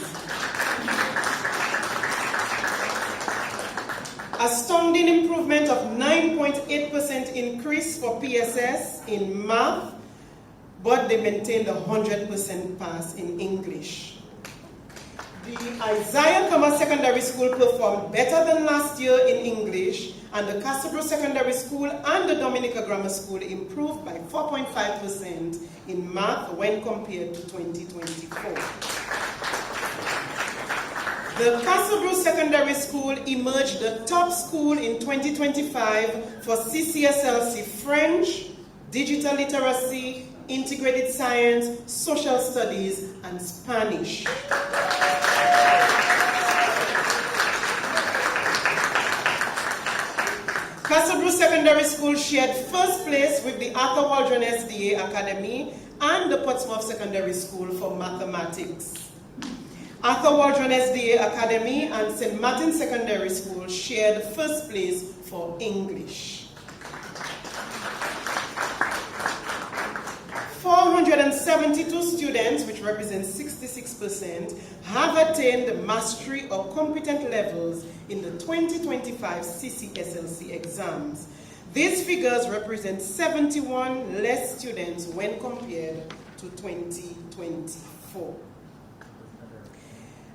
Speaker 4: Astounding improvement of 9.8% increase for PSS in Math, but they maintained a 100% pass in English. The Isaiah Thomas Secondary School performed better than last year in English, and the Castlebrook Secondary School and the Dominica Grammar School improved by 4.5% in Math when compared to 2024. The Castlebrook Secondary School emerged the top school in 2025 for CCSLC French, Digital Literacy, Integrated Science, Social Studies, and Spanish. Castlebrook Secondary School shared first place with the Arthur Waldron SDA Academy and the Portsmouth Secondary School for mathematics. Arthur Waldron SDA Academy and St. Martin Secondary School shared first place for English. 400 272 students, which represents 66%, have attained mastery or competent levels in the 2025 CCSLC exams. These figures represent 71 less students when compared to 2024.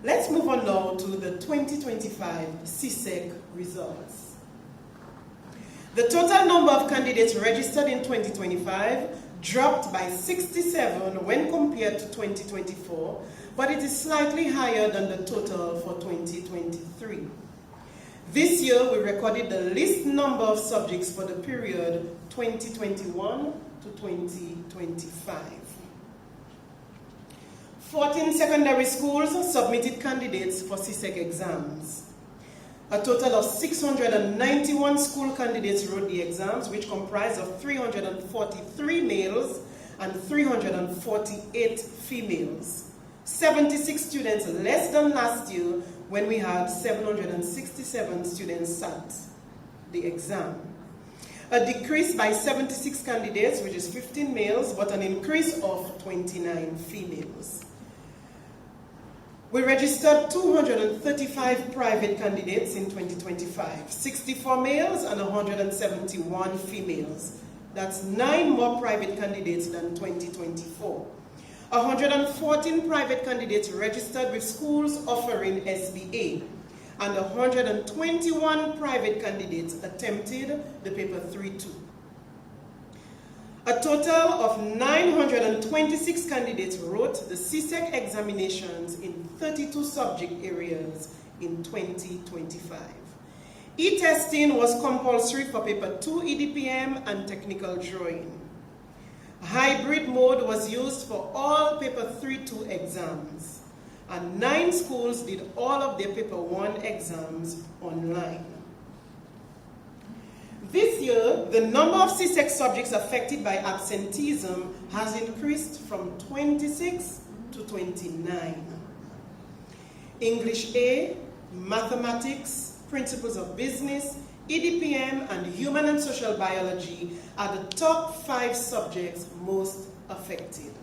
Speaker 4: Let's move on now to the 2025 CSEC results. The total number of candidates registered in 2025 dropped by 67 when compared to 2024, but it is slightly higher than the total for 2023. This year, we recorded the least number of subjects for the period 2021 to 2025. 14 secondary schools submitted candidates for CSEC exams. A total of 691 school candidates wrote the exams, which comprised of 343 males and 348 females. 76 students less than last year, when we had 767 students sat the exam. A decrease by 76 candidates, which is 15 males, but an increase of 29 females. We registered 235 private candidates in 2025, 64 males and 171 females. That's 9 more private candidates than 2024. 114 private candidates registered with schools offering SBA, and 121 private candidates attempted the paper 3-2. A total of 926 candidates wrote the CSEC examinations in 32 subject areas in 2025. E-testing was compulsory for paper 2 EDPM and technical drawing. Hybrid mode was used for all paper 3-2 exams, and 9 schools did all of their paper 1 exams online. This year, the number of CSEC subjects affected by absenteeism has increased from 26 to 29. English A, mathematics, principles of business, EDPM, and human and social biology are the top 5 subjects most affected.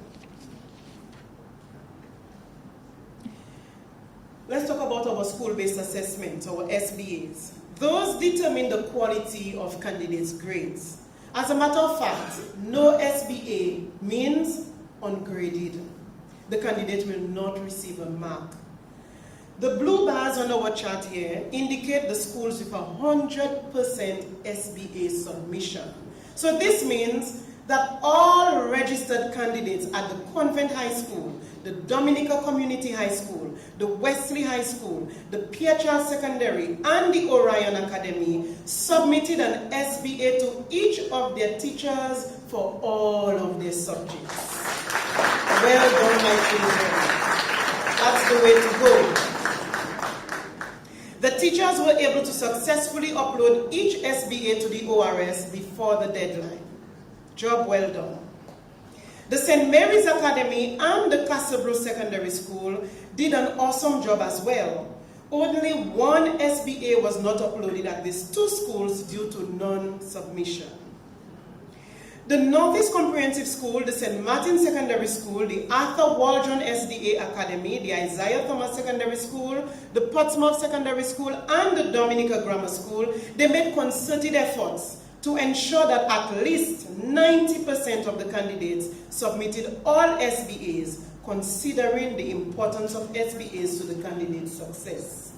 Speaker 4: Let's talk about our school-based assessments, our SBAs. Those determine the quality of candidates' grades. As a matter of fact, no SBA means ungraded. The candidate will not receive a mark. The blue bars on our chart here indicate the schools with 100% SBA submission. So this means that all registered candidates at the Convent High School, the Dominica Community High School, the Wesley High School, the PHR Secondary, and the Orion Academy submitted an SBA to each of their teachers for all of their subjects. Well done, my children. That's the way to go. The teachers were able to successfully upload each SBA to the ORS before the deadline. Job well done. The St. Mary's Academy and the Castlebrook Secondary School did an awesome job as well. Only one SBA was not uploaded at these 2 schools due to non-submission. The Northeast Comprehensive School, the St. Martin Secondary School, the Arthur Waldron SDA Academy, the Isaiah Thomas Secondary School, the Portsmouth Secondary School, and the Dominica Grammar School, they made concerted efforts to ensure that at least 90% of the candidates submitted all SBAs, considering the importance of SBAs to the candidate's success.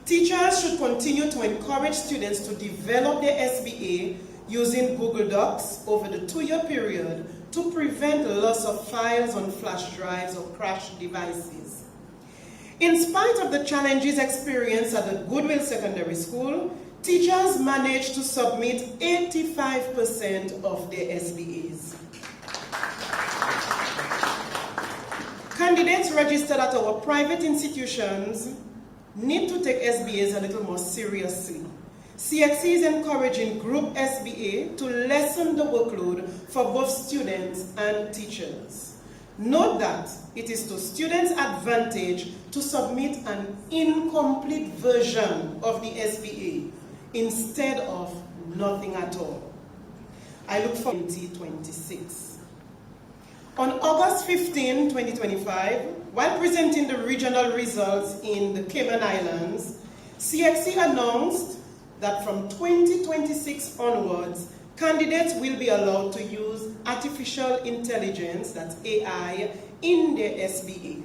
Speaker 4: Teachers should continue to encourage students to develop their SBA using Google Docs over the 2-year period to prevent loss of files on flash drives or crashed devices. In spite of the challenges experienced at the Goodwill Secondary School, teachers managed to submit 85% of their SBAs. Candidates registered at our private institutions need to take SBAs a little more seriously. CXC is encouraging Group SBA to lessen the workload for both students and teachers. Note that it is to students' advantage to submit an incomplete version of the SBA instead of nothing at all. I look for 2026. On August 15, 2025, while presenting the regional results in the Cayman Islands, CXC announced that from 2026 onwards, candidates will be allowed to use artificial intelligence, that's AI, in their SBA.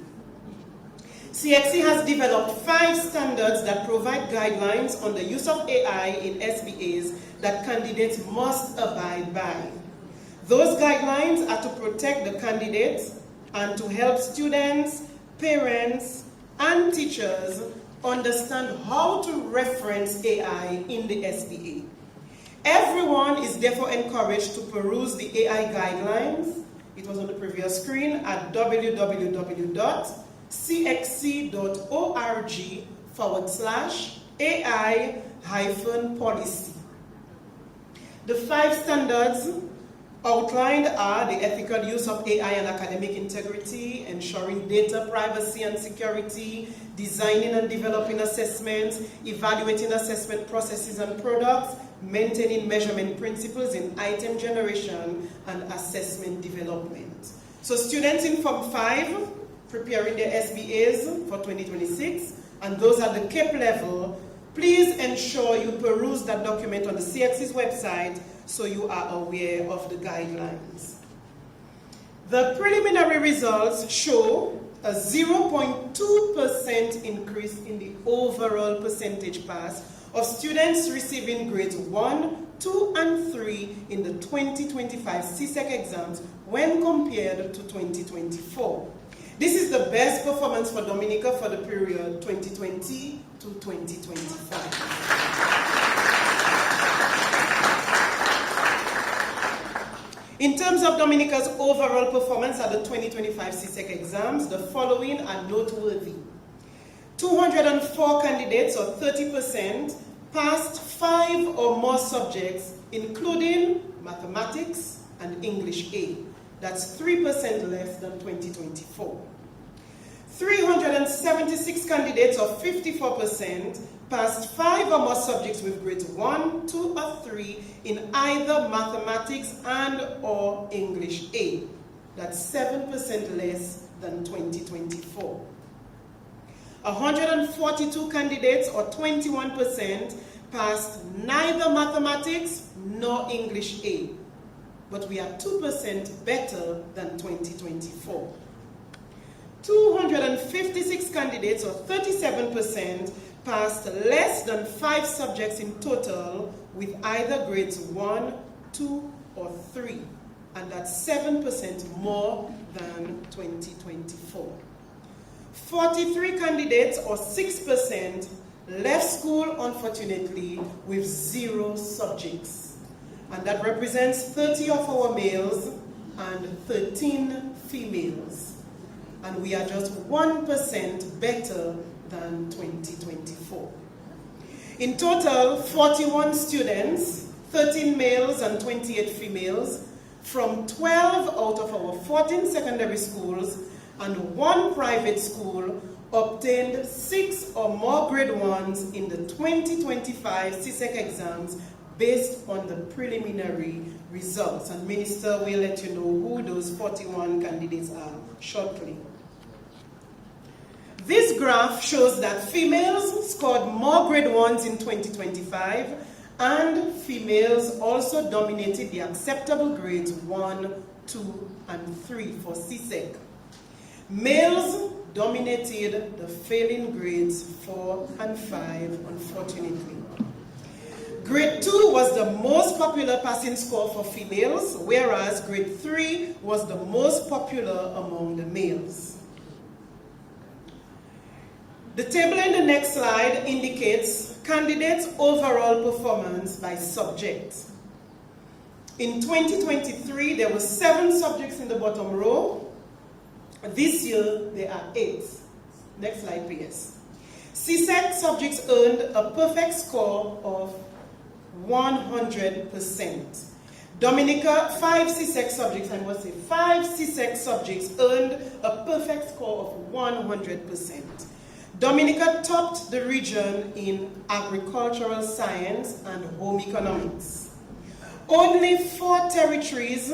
Speaker 4: CXC has developed 5 standards that provide guidelines on the use of AI in SBAs that candidates must abide by. Those guidelines are to protect the candidates and to help students, parents, and teachers understand how to reference AI in the SBA. Everyone is therefore encouraged to peruse the AI guidelines. It was on the previous screen at www.cxc.org/AI-policy. The 5 standards outlined are the ethical use of AI and academic integrity, ensuring data privacy and security, designing and developing assessments, evaluating assessment processes and products, maintaining measurement principles in item generation and assessment development. So students in Form 5 preparing their SBAs for 2026, and those at the CAPE level, please ensure you peruse that document on the CXC's website so you are aware of the guidelines. The preliminary results show a 0.2% increase in the overall percentage pass of students receiving grades 1, 2, and 3 in the 2025 CSEC exams when compared to 2024. This is the best performance for Dominica for the period 2020 to 2025. In terms of Dominica's overall performance at the 2025 CSEC exams, the following are noteworthy. 204 candidates, or 30%, passed 5 or more subjects, including mathematics and English A. That's 3% less than 2024. 376 candidates, or 54%, passed 5 or more subjects with grades 1, 2, or 3 in either mathematics and or English A. That's 7% less than 2024. 142 candidates, or 21%, passed neither mathematics nor English A, but we are 2% better than 2024. 256 candidates, or 37%, passed less than 5 subjects in total with either grades 1, 2, or 3, and that's 7% more than 2024. 43 candidates, or 6%, left school, unfortunately, with 0 subjects, and that represents 30 of our males and 13 females. And we are just 1% better than 2024. In total, 41 students, 13 males and 28 females, from 12 out of our 14 secondary schools and 1 private school obtained 6 or more grade 1s in the 2025 CSEC exams based on the preliminary results. And Minister will let you know who those 41 candidates are shortly. This graph shows that females scored more grade 1s in 2025, and females also dominated the acceptable grades 1, 2, and 3 for CSEC. Males dominated the failing grades 4 and 5, unfortunately. Grade 2 was the most popular passing score for females, whereas grade 3 was the most popular among the males. The table in the next slide indicates candidates' overall performance by subject. In 2023, there were 7 subjects in the bottom row. This year, there are 8. Next slide, please. CSEC subjects earned a perfect score of 100%. Dominica, 5 CSEC subjects, I must say, 5 CSEC subjects earned a perfect score of 100%. Dominica topped the region in agricultural science and home economics. Only 4 territories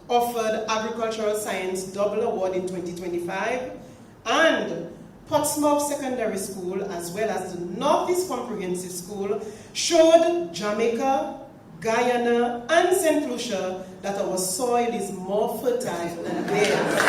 Speaker 4: offered Agricultural Science Double Award in 2025, and Portsmouth Secondary School, as well as the Northeast Comprehensive School, showed Jamaica, Guyana, and St. Lucia that our soil is more fertile than theirs.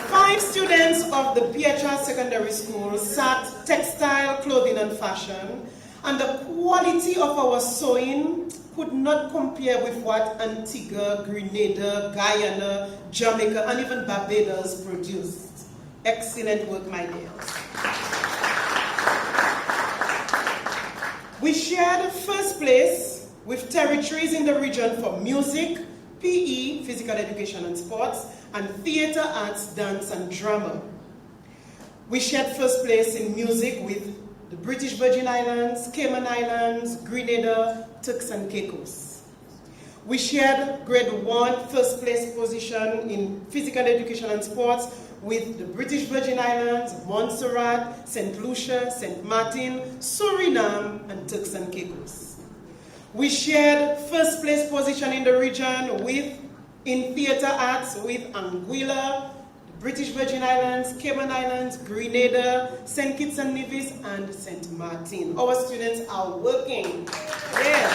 Speaker 4: 5 students of the PHR Secondary School sat textile, clothing, and fashion, and the quality of our sewing could not compare with what Antigua, Grenada, Guyana, Jamaica, and even Barbados produced. Excellent work, my dears. We shared first place with territories in the region for music, PE, physical education and sports, and theater, arts, dance, and drama. We shared first place in music with the British Virgin Islands, Cayman Islands, Grenada, Turks and Caicos. We shared grade 1 first place position in physical education and sports with the British Virgin Islands, Montserrat, St. Lucia, St. Martin, Suriname, and Turks and Caicos. We shared first place position in the region in theater arts with Anguilla, the British Virgin Islands, Cayman Islands, Grenada, St. Kitts and Nevis, and St. Martin. Our students are working. Yes.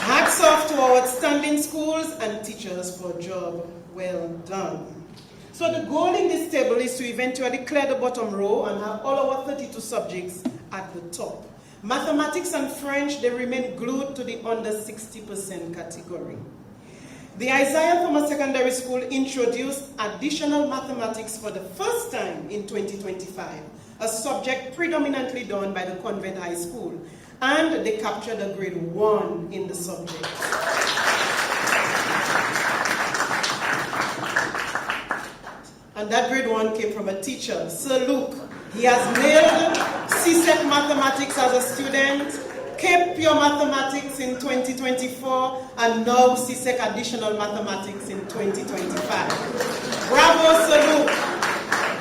Speaker 4: Hats off to our outstanding schools and teachers for a job well done. So the goal in this table is to eventually clear the bottom row and have all our 32 subjects at the top. Mathematics and French, they remain glued to the under 60% category. The Isaiah Thomas Secondary School introduced additional mathematics for the first time in 2025, a subject predominantly done by the Convent High School, and they captured a grade 1 in the subject. And that grade 1 came from a teacher, Sir Luke. He has nailed CSEC mathematics as a student, Cape Pure Mathematics in 2024, and now CSEC Additional Mathematics in 2025. Bravo, Sir Luke.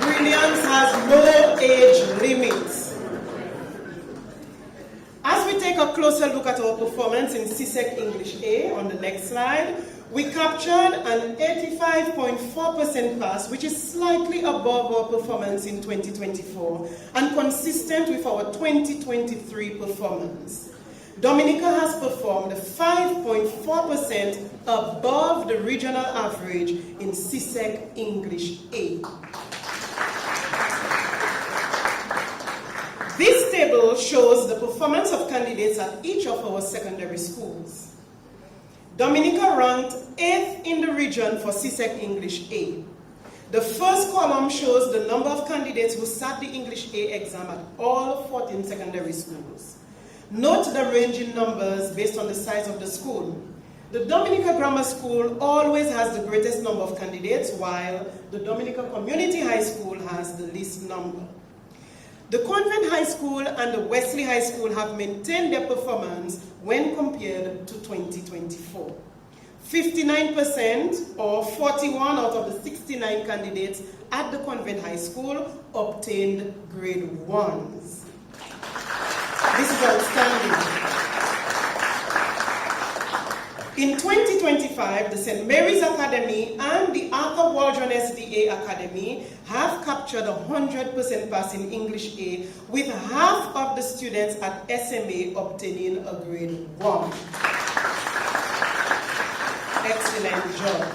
Speaker 4: Brilliance has no age limits. As we take a closer look at our performance in CSEC English A on the next slide, we captured an 85.4% pass, which is slightly above our performance in 2024 and consistent with our 2023 performance. Dominica has performed 5.4% above the regional average in CSEC English A. This table shows the performance of candidates at each of our secondary schools. Dominica ranked 8th in the region for CSEC English A. The first column shows the number of candidates who sat the English A exam at all 14 secondary schools. Note the range in numbers based on the size of the school. The Dominica Grammar School always has the greatest number of candidates, while the Dominica Community High School has the least number. The Convent High School and the Wesley High School have maintained their performance when compared to 2024. 59%, or 41 out of the 69 candidates at the Convent High School, obtained grade 1s. This is outstanding. In 2025, the St. Mary's Academy and the Arthur Waldron SDA Academy have captured 100% pass in English A, with half of the students at SMA obtaining a grade 1. Excellent job.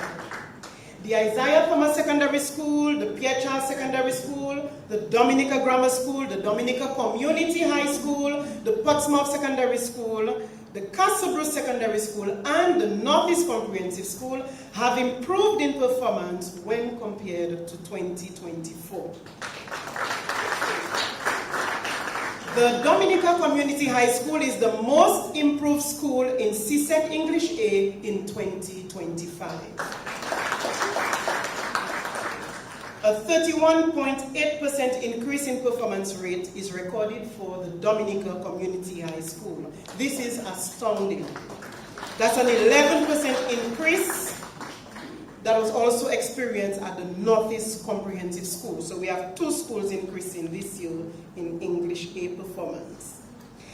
Speaker 4: The Isaiah Thomas Secondary School, the PHR Secondary School, the Dominica Grammar School, the Dominica Community High School, the Portsmouth Secondary School, the Castle Bruce Secondary School, and the Northeast Comprehensive School have improved in performance when compared to 2024. The Dominica Community High School is the most improved school in CSEC English A in 2025. A 31.8% increase in performance rate is recorded for the Dominica Community High School. This is astounding. That's an 11% increase that was also experienced at the Northeast Comprehensive School. So we have 2 schools increasing this year in English A performance.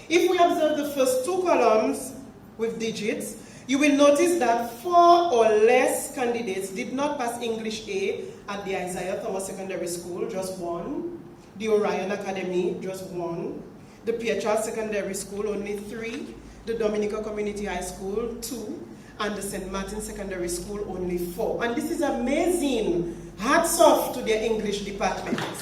Speaker 4: If we observe the first two columns with digits, you will notice that 4 or less candidates did not pass English A at the Isaiah Thomas Secondary School, just 1. The Orion Academy, just 1. The Pierre Charles Secondary School, only 3. The Dominica Community High School, 2. And the St. Martin Secondary School, only 4. And this is amazing. Hats off to their English departments.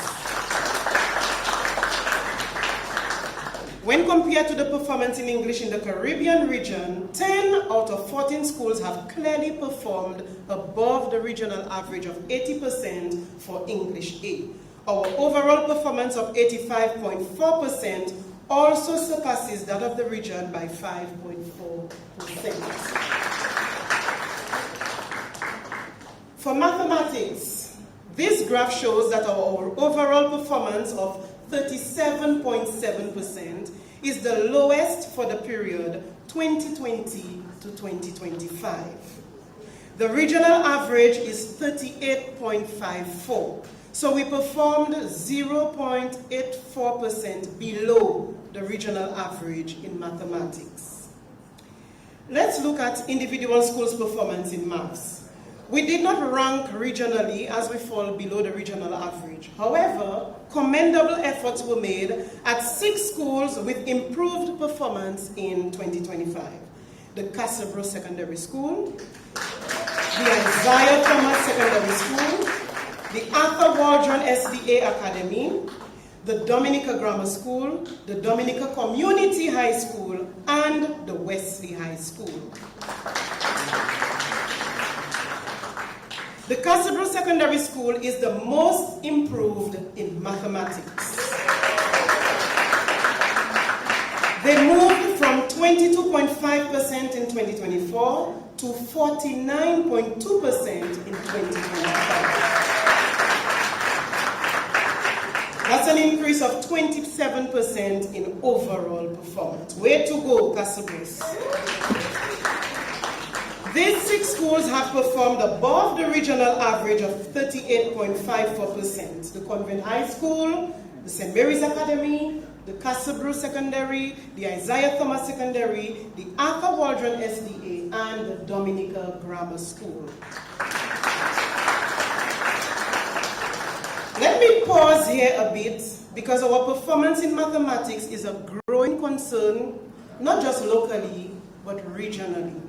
Speaker 4: When compared to the performance in English in the Caribbean region, 10 out of 14 schools have clearly performed above the regional average of 80% for English A. Our overall performance of 85.4% also surpasses that of the region by 5.4%. For mathematics, this graph shows that our overall performance of 37.7% is the lowest for the period 2020 to 2025. The regional average is 38.54. So we performed 0.84% below the regional average in mathematics. Let's look at individual schools' performance in maths. We did not rank regionally as we fall below the regional average. However, commendable efforts were made at 6 schools with improved performance in 2025. The Casabro Secondary School, the Isaiah Thomas Secondary School, the Arthur Waldron SDA Academy, the Dominica Grammar School, the Dominica Community High School, and the Wesley High School. The Casabro Secondary School is the most improved in mathematics. They moved from 22.5% in 2024 to 49.2% in 2025. That's an increase of 27% in overall performance. Way to go, Casabros. These 6 schools have performed above the regional average of 38.54%. The Convent High School, the St. Mary's Academy, the Casabro Secondary, the Isaiah Thomas Secondary, the Arthur Waldron SDA, and the Dominica Grammar School. Let me pause here a bit because our performance in mathematics is a growing concern, not just locally, but regionally.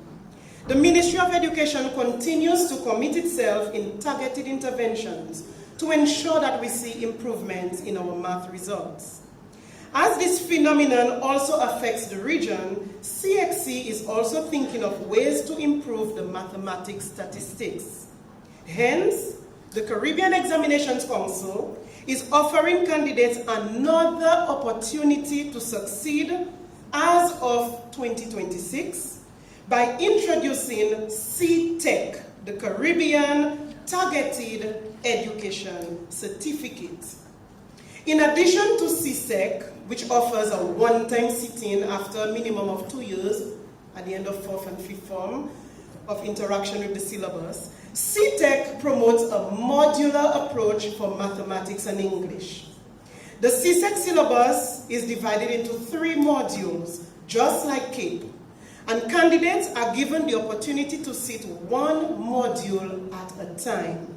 Speaker 4: The Ministry of Education continues to commit itself in targeted interventions to ensure that we see improvements in our math results. As this phenomenon also affects the region, CXC is also thinking of ways to improve the mathematics statistics. Hence, the Caribbean Examinations Council is offering candidates another opportunity to succeed as of 2026 by introducing CTEC, the Caribbean Targeted Education Certificate. In addition to CSEC, which offers a one-time sit-in after a minimum of 2 years at the end of 4th and 5th form of interaction with the syllabus, CTEC promotes a modular approach for mathematics and English. The CSEC syllabus is divided into 3 modules, just like CAPE, and candidates are given the opportunity to sit 1 module at a time.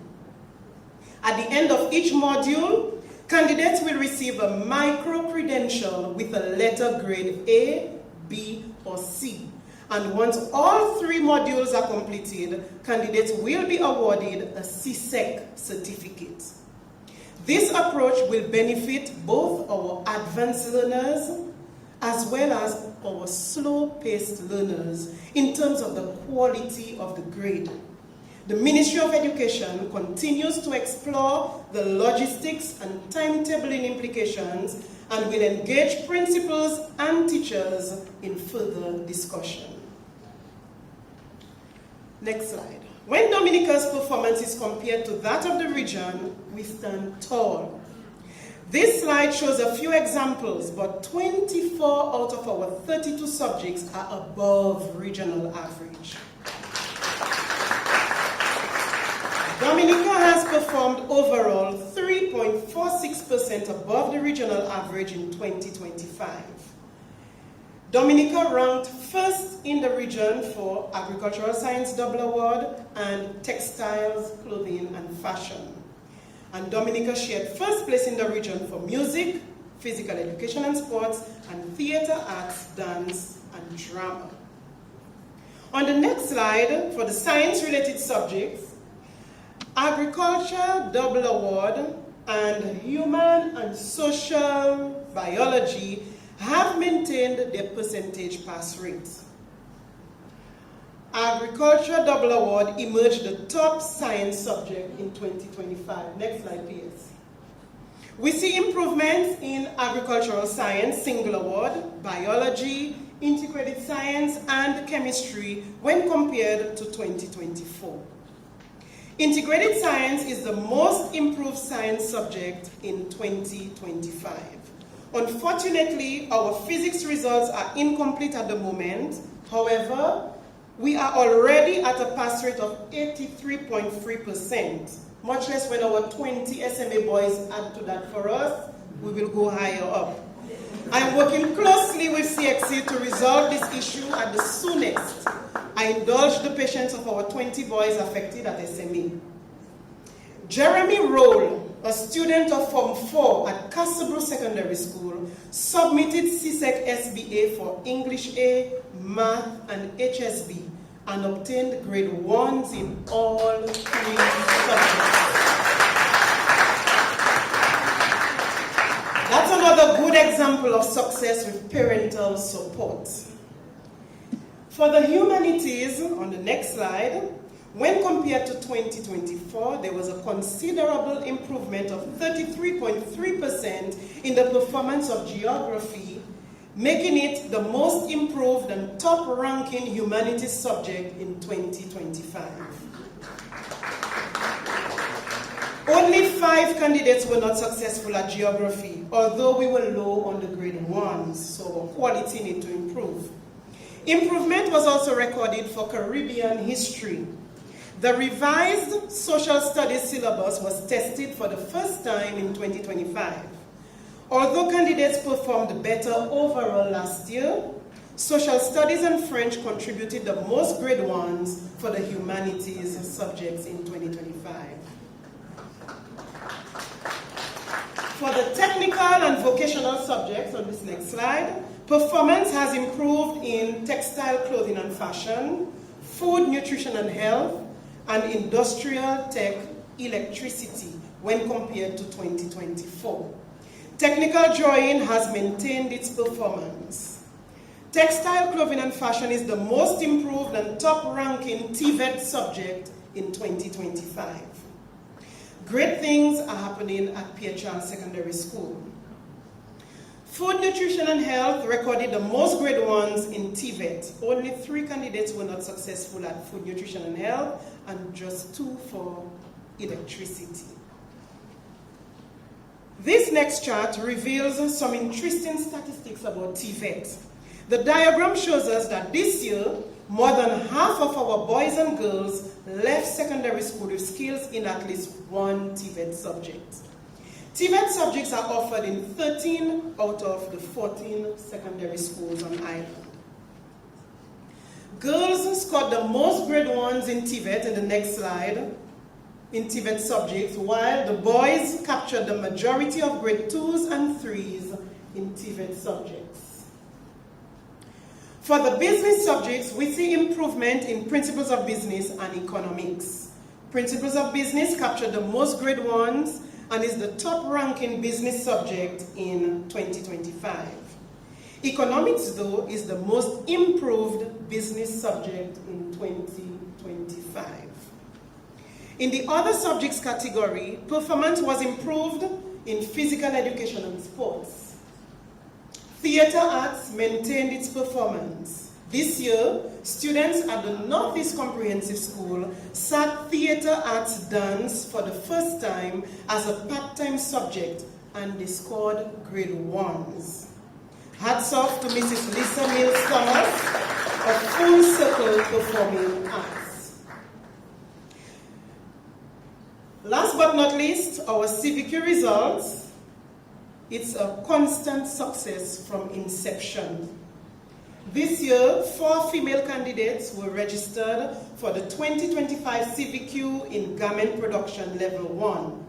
Speaker 4: At the end of each module, candidates will receive a micro-credential with a letter grade A, B, or C. And once all 3 modules are completed, candidates will be awarded a CSEC certificate. This approach will benefit both our advanced learners as well as our slow-paced learners in terms of the quality of the grade. The Ministry of Education continues to explore the logistics and timetabling implications and will engage principals and teachers in further discussion. Next slide. When Dominica's performance is compared to that of the region, we stand tall. This slide shows a few examples, but 24 out of our 32 subjects are above regional average. Dominica has performed overall 3.46% above the regional average in 2025. Dominica ranked first in the region for Agricultural Science Double Award and Textiles, Clothing and Fashion. And Dominica shared first place in the region for Music, Physical Education and Sports, and Theater, Arts, Dance, and Drama. On the next slide, for the science-related subjects, Agriculture Double Award and Human and Social Biology have maintained their percentage pass rates. Agriculture Double Award emerged the top science subject in 2025. Next slide, please. We see improvements in agricultural science, single award, biology, integrated science, and chemistry when compared to 2024. Integrated science is the most improved science subject in 2025. Unfortunately, our physics results are incomplete at the moment. However, we are already at a pass rate of 83.3%, much less when our 20 SMA boys add to that for us, we will go higher up. I'm working closely with CXC to resolve this issue at the soonest. I indulge the patience of our 20 boys affected at SME. Jeremy Roll, a student of Form 4 at Castlebrook Secondary School, submitted CSEC SBA for English A, Math, and HSB and obtained grade 1s in all 3 subjects. That's another good example of success with parental support. For the humanities, on the next slide, when compared to 2024, there was a considerable improvement of 33.3% in the performance of geography, making it the most improved and top-ranking humanities subject in 2025. Only 5 candidates were not successful at geography, although we were low on the grade 1s, so quality need to improve. Improvement was also recorded for Caribbean history. The revised social studies syllabus was tested for the first time in 2025. Although candidates performed better overall last year, social studies and French contributed the most grade 1s for the humanities subjects in 2025. For the technical and vocational subjects on this next slide, performance has improved in textile, clothing and fashion, food, nutrition and health, and industrial tech, electricity when compared to 2024. Technical drawing has maintained its performance. Textile, clothing and fashion is the most improved and top-ranking TVET subject in 2025. Great things are happening at Pierre Charles Secondary School. Food, nutrition and health recorded the most grade 1s in TVET. Only 3 candidates were not successful at food, nutrition and health, and just 2 for electricity. This next chart reveals some interesting statistics about TVET. The diagram shows us that this year, more than half of our boys and girls left secondary school with skills in at least one TVET subject. TVET subjects are offered in 13 out of the 14 secondary schools on island. Girls scored the most grade 1s in TVET in the next slide, in TVET subjects, while the boys captured the majority of grade 2s and 3s in TVET subjects. For the business subjects, we see improvement in principles of business and economics. Principles of business captured the most grade 1s and is the top-ranking business subject in 2025. Economics, though, is the most improved business subject in 2025. In the other subjects category, performance was improved in physical education and sports. Theater arts maintained its performance. This year, students at the Northeast Comprehensive School sat theater arts dance for the first time as a part-time subject, and they scored grade 1s. Hats off to Mrs. Lisa Mills Thomas of Full Circle Performing Arts. Last but not least, our CVQ results. It's a constant success from inception. This year, 4 female candidates were registered for the 2025 CVQ in Garment Production Level 1.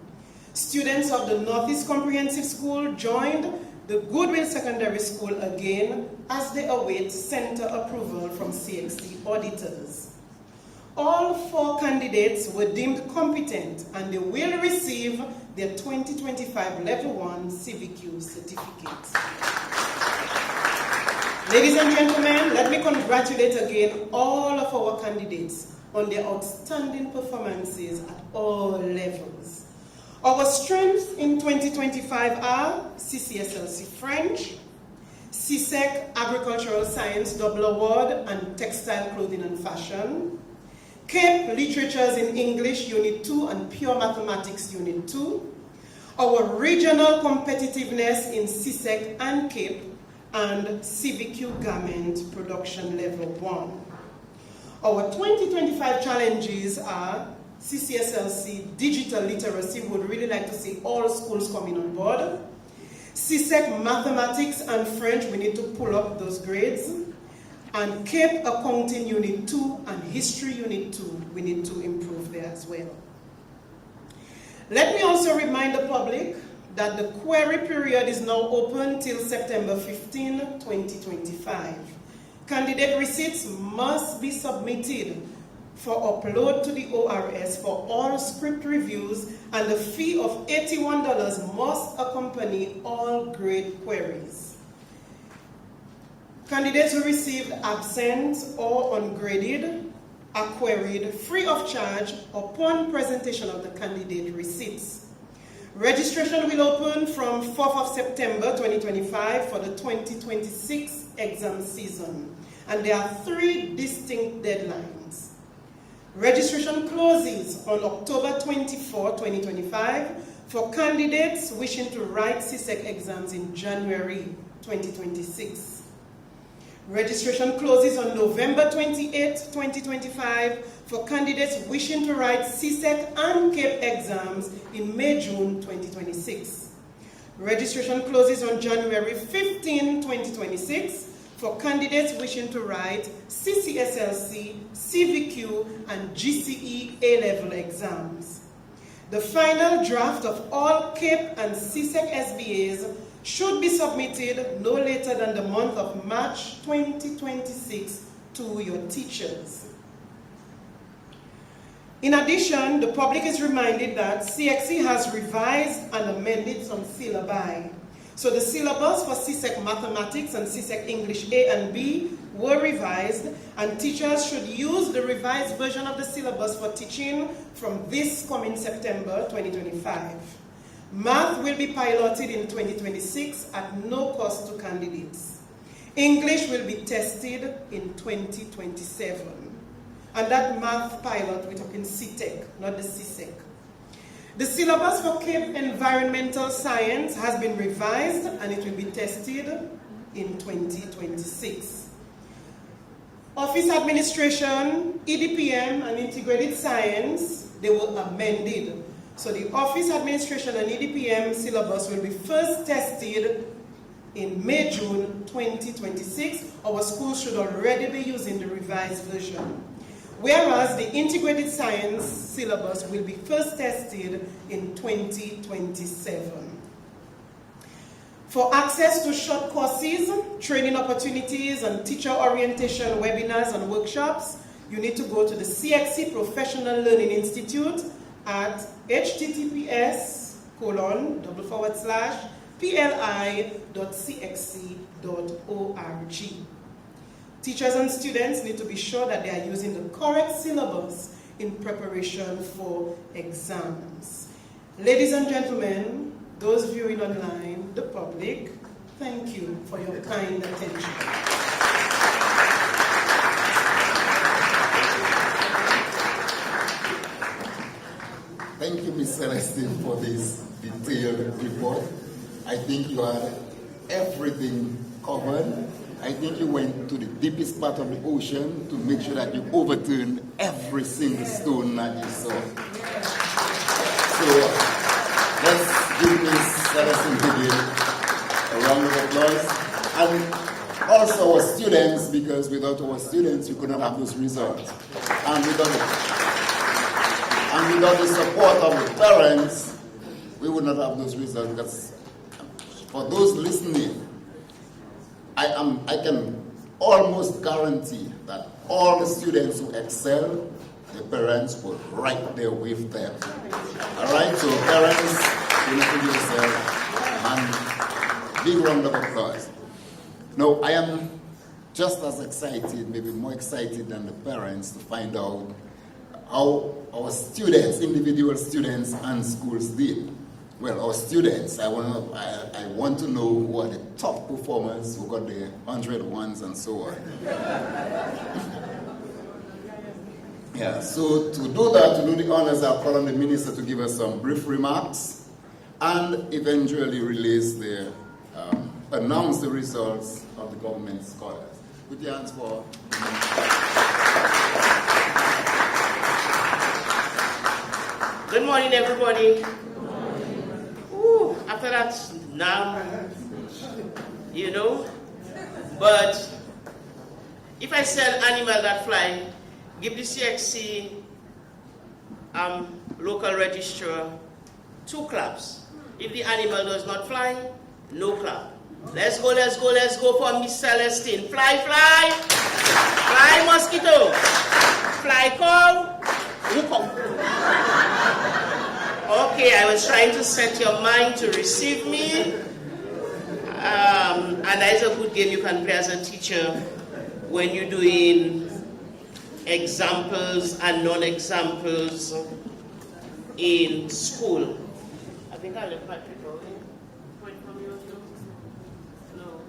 Speaker 4: Students of the Northeast Comprehensive School joined the Goodwill Secondary School again as they await center approval from CXC auditors. All 4 candidates were deemed competent and they will receive their 2025 Level 1 CVQ certificates. Ladies and gentlemen, let me congratulate again all of our candidates on their outstanding performances at all levels. Our strengths in 2025 are CCSLC French, CSEC Agricultural Science Double Award and Textile Clothing and Fashion, CAPE Literatures in English Unit 2 and Pure Mathematics Unit 2, our regional competitiveness in CSEC and CAPE, and CVQ Garment Production Level 1. Our 2025 challenges are CCSLC Digital Literacy. We would really like to see all schools coming on board. CSEC Mathematics and French, we need to pull up those grades. And CAPE Accounting Unit 2 and History Unit 2, we need to improve there as well. Let me also remind the public that the query period is now open till September 15, 2025. Candidate receipts must be submitted for upload to the ORS for all script reviews, and the fee of $81 must accompany all grade queries. Candidates who received absent or ungraded are queried free of charge upon presentation of the candidate receipts. Registration will open from 4th of September 2025 for the 2026 exam season, and there are 3 distinct deadlines. Registration closes on October 24, 2025 for candidates wishing to write CSEC exams in January 2026. Registration closes on November 28, 2025 for candidates wishing to write CSEC and CAPE exams in May-June 2026. Registration closes on January 15, 2026 for candidates wishing to write CCSLC, CVQ, and GCE A-level exams. The final draft of all CAPE and CSEC SBAs should be submitted no later than the month of March 2026 to your teachers. In addition, the public is reminded that CXC has revised and amended some syllabi. So the syllabus for CSEC Mathematics and CSEC English A and B were revised, and teachers should use the revised version of the syllabus for teaching from this coming September 2025. Math will be piloted in 2026 at no cost to candidates. English will be tested in 2027. And that math pilot, we're talking CTEC, not the CSEC. The syllabus for CAPE Environmental Science has been revised and it will be tested in 2026. Office Administration, EDPM, and Integrated Science, they were amended. So the Office Administration and EDPM syllabus will be first tested in May-June 2026. Our schools should already be using the revised version. Whereas the Integrated Science syllabus will be first tested in 2027. For access to short courses, training opportunities, and teacher orientation webinars and workshops, you need to go to the CXC Professional Learning Institute at https://pli.cxc.org. Teachers and students need to be sure that they are using the correct syllabus in preparation for exams. Ladies and gentlemen, those viewing online, the public, thank you for your kind attention.
Speaker 1: Thank you, Ms. Celestine, for this detailed report. I think you had everything covered. I think you went to the deepest part of the ocean to make sure that you overturned every single stone that you saw. So let's give Ms. Celestine Higgin a round of applause. And also our students, because without our students, we could not have those results. And without the support of the parents, we would not have those results. Because for those listening, I can almost guarantee that all the students who excel, the parents will right there with them. All right, so parents, you need to give yourself a big round of applause. Now, I am just as excited, maybe more excited than the parents, to find out how our students, individual students and schools did. Well, our students, I want to know who are the top performers, who got the 100 ones and so on. Yeah, so to do that, to do the honors, I'll call on the minister to give us some brief remarks and eventually announce the results of the government scholars. Put your hands for.
Speaker 5: Good morning, everybody. Ooh, after that, now, but if I sell animal that fly, give the CXC local registrar 2 claps. If the animal does not fly, no clap. Let's go for Miss Celestine. Fly, fly. Fly, mosquito. Fly, call. Okay, I was trying to set your mind to receive me. And that is a good game you can play as a teacher when you're doing examples and non-examples in school. I think I left my paper away. Point from you too? No.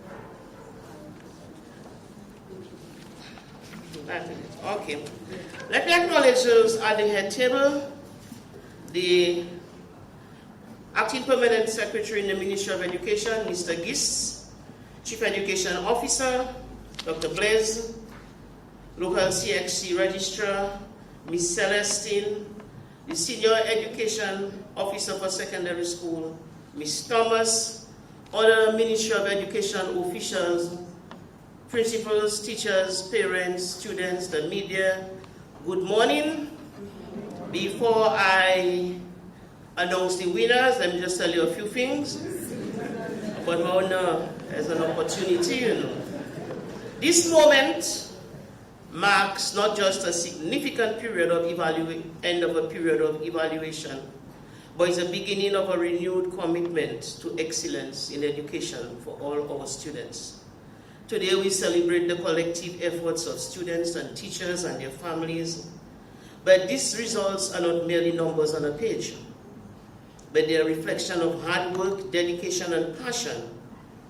Speaker 5: That's it. Okay. Let me acknowledge those at the head table. The Acting Permanent Secretary in the Ministry of Education, Mr. Gist, Chief Education Officer, Dr. Blaise, Local CXC Registrar, Ms. Celestine, the Senior Education Officer for Secondary School, Ms. Thomas, other Ministry of Education officials, principals, teachers, parents, students, the media, good morning. Before I announce the winners, let me just tell you a few things. But now, as an opportunity, This moment marks not just a significant period of end of a period of evaluation, but it's the beginning of a renewed commitment to excellence in education for all our students. Today we celebrate the collective efforts of students and teachers and their families, but these results are not merely numbers on a page, but they are a reflection of hard work, dedication, and passion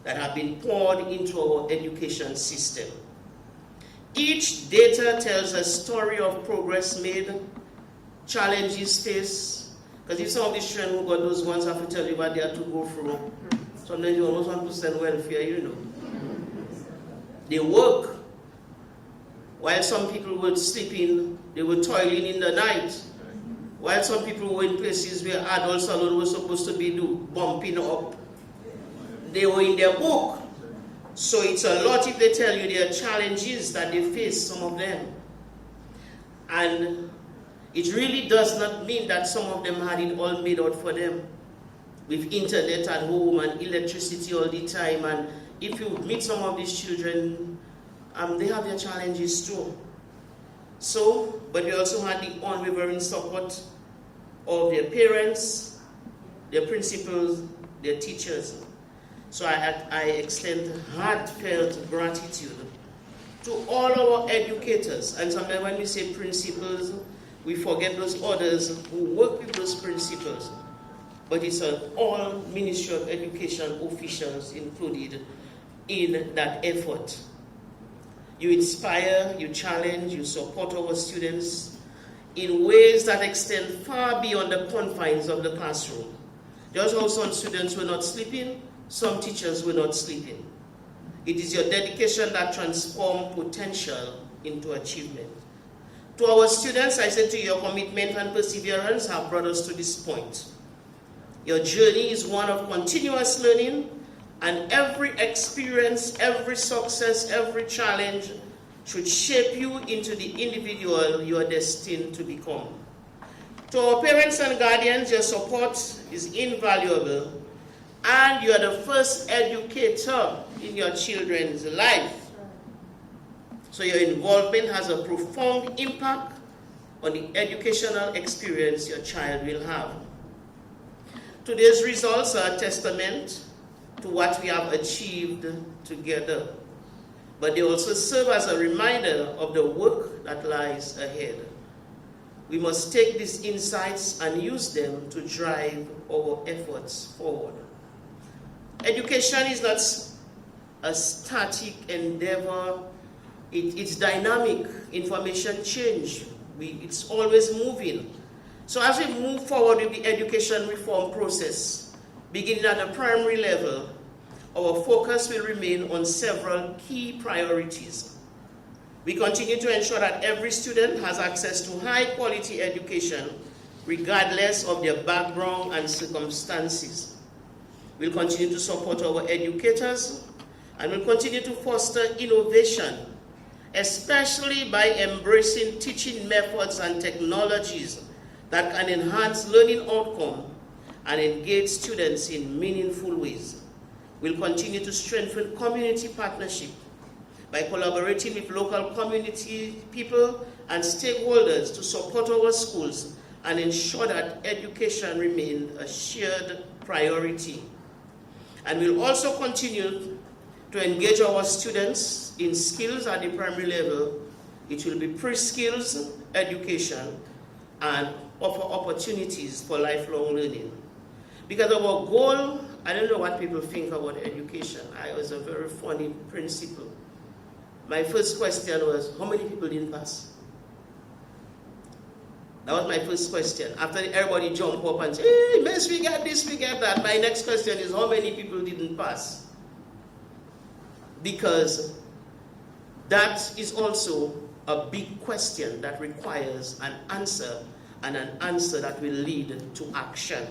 Speaker 5: that have been poured into our education system. Each data tells a story of progress made, challenges faced, because if some of these children who got those ones have to tell you what they have to go through, sometimes you almost want to send welfare, They work. While some people were sleeping, they were toiling in the night. While some people were in places where adults alone were supposed to be bumping up, they were in their book. So it's a lot if they tell you their challenges that they face, some of them. And it really does not mean that some of them had it all made out for them, with internet at home and electricity all the time. And if you meet some of these children, they have their challenges too. So, but we also had the unwavering support of their parents, their principals, their teachers. So I extend heartfelt gratitude to all our educators. And sometimes when we say principals, we forget those others who work with those principals. But it's all Ministry of Education officials included in that effort. You inspire, you challenge, you support our students in ways that extend far beyond the confines of the classroom. Just how some students were not sleeping, some teachers were not sleeping. It is your dedication that transforms potential into achievement. To our students, I say to you, your commitment and perseverance have brought us to this point. Your journey is one of continuous learning, And every experience, every success, every challenge should shape you into the individual you are destined to become. To our parents and guardians, your support is invaluable, and you are the first educator in your children's life. So your involvement has a profound impact on the educational experience your child will have. Today's results are a testament to what we have achieved together, but they also serve as a reminder of the work that lies ahead. We must take these insights and use them to drive our efforts forward. Education is not a static endeavor. It's dynamic. Information change. It's always moving. So as we move forward with the education reform process, beginning at the primary level, our focus will remain on several key priorities. We continue to ensure that every student has access to high-quality education, regardless of their background and circumstances. We'll continue to support our educators, and we'll continue to foster innovation, especially by embracing teaching methods and technologies that can enhance learning outcome and engage students in meaningful ways. We'll continue to strengthen community partnership by collaborating with local community people and stakeholders to support our schools and ensure that education remains a shared priority. And we'll also continue to engage our students in skills at the primary level. It will be pre-skills education and offer opportunities for lifelong learning. Because our goal, I don't know what people think about education. I was a very funny principal. My first question was, how many people didn't pass? That was my first question. After everybody jumped up and said, hey, miss, we got this, we got that. My next question is, how many people didn't pass? Because that is also a big question that requires an answer, and an answer that will lead to action.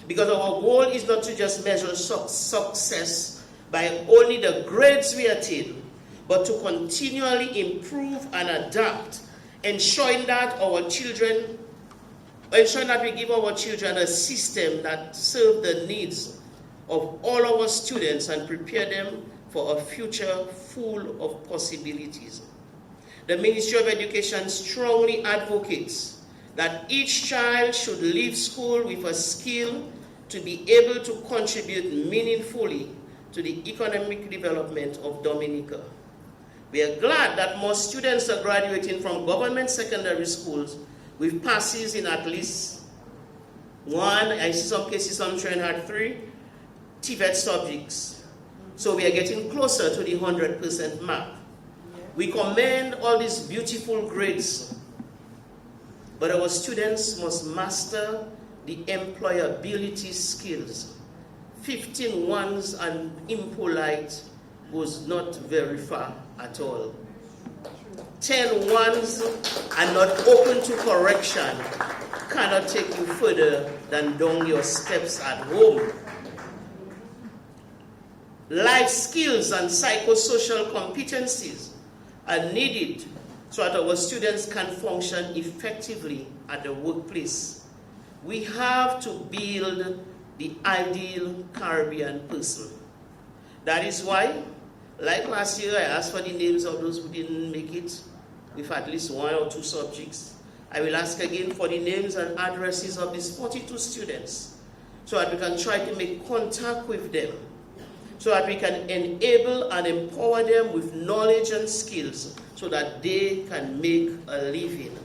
Speaker 5: Because our goal is not to just measure success by only the grades we attain, but to continually improve and adapt, ensuring that we give our children a system that serves the needs of all our students and prepare them for a future full of possibilities. The Ministry of Education strongly advocates that each child should leave school with a skill to be able to contribute meaningfully to the economic development of Dominica. We are glad that most students are graduating from government secondary schools with passes in at least one, I see some cases, some children had 3 TVET subjects. So we are getting closer to the 100% mark. We commend all these beautiful grades, but our students must master the employability skills. 15 ones and impolite goes not very far at all. 10 ones and not open to correction cannot take you further than down your steps at home. Life skills and psychosocial competencies are needed so that our students can function effectively at the workplace. We have to build the ideal Caribbean person. That is why, like last year, I asked for the names of those who didn't make it with at least 1 or 2 subjects. I will ask again for the names and addresses of these 42 students so that we can try to make contact with them, so that we can enable and empower them with knowledge and skills so that they can make a living.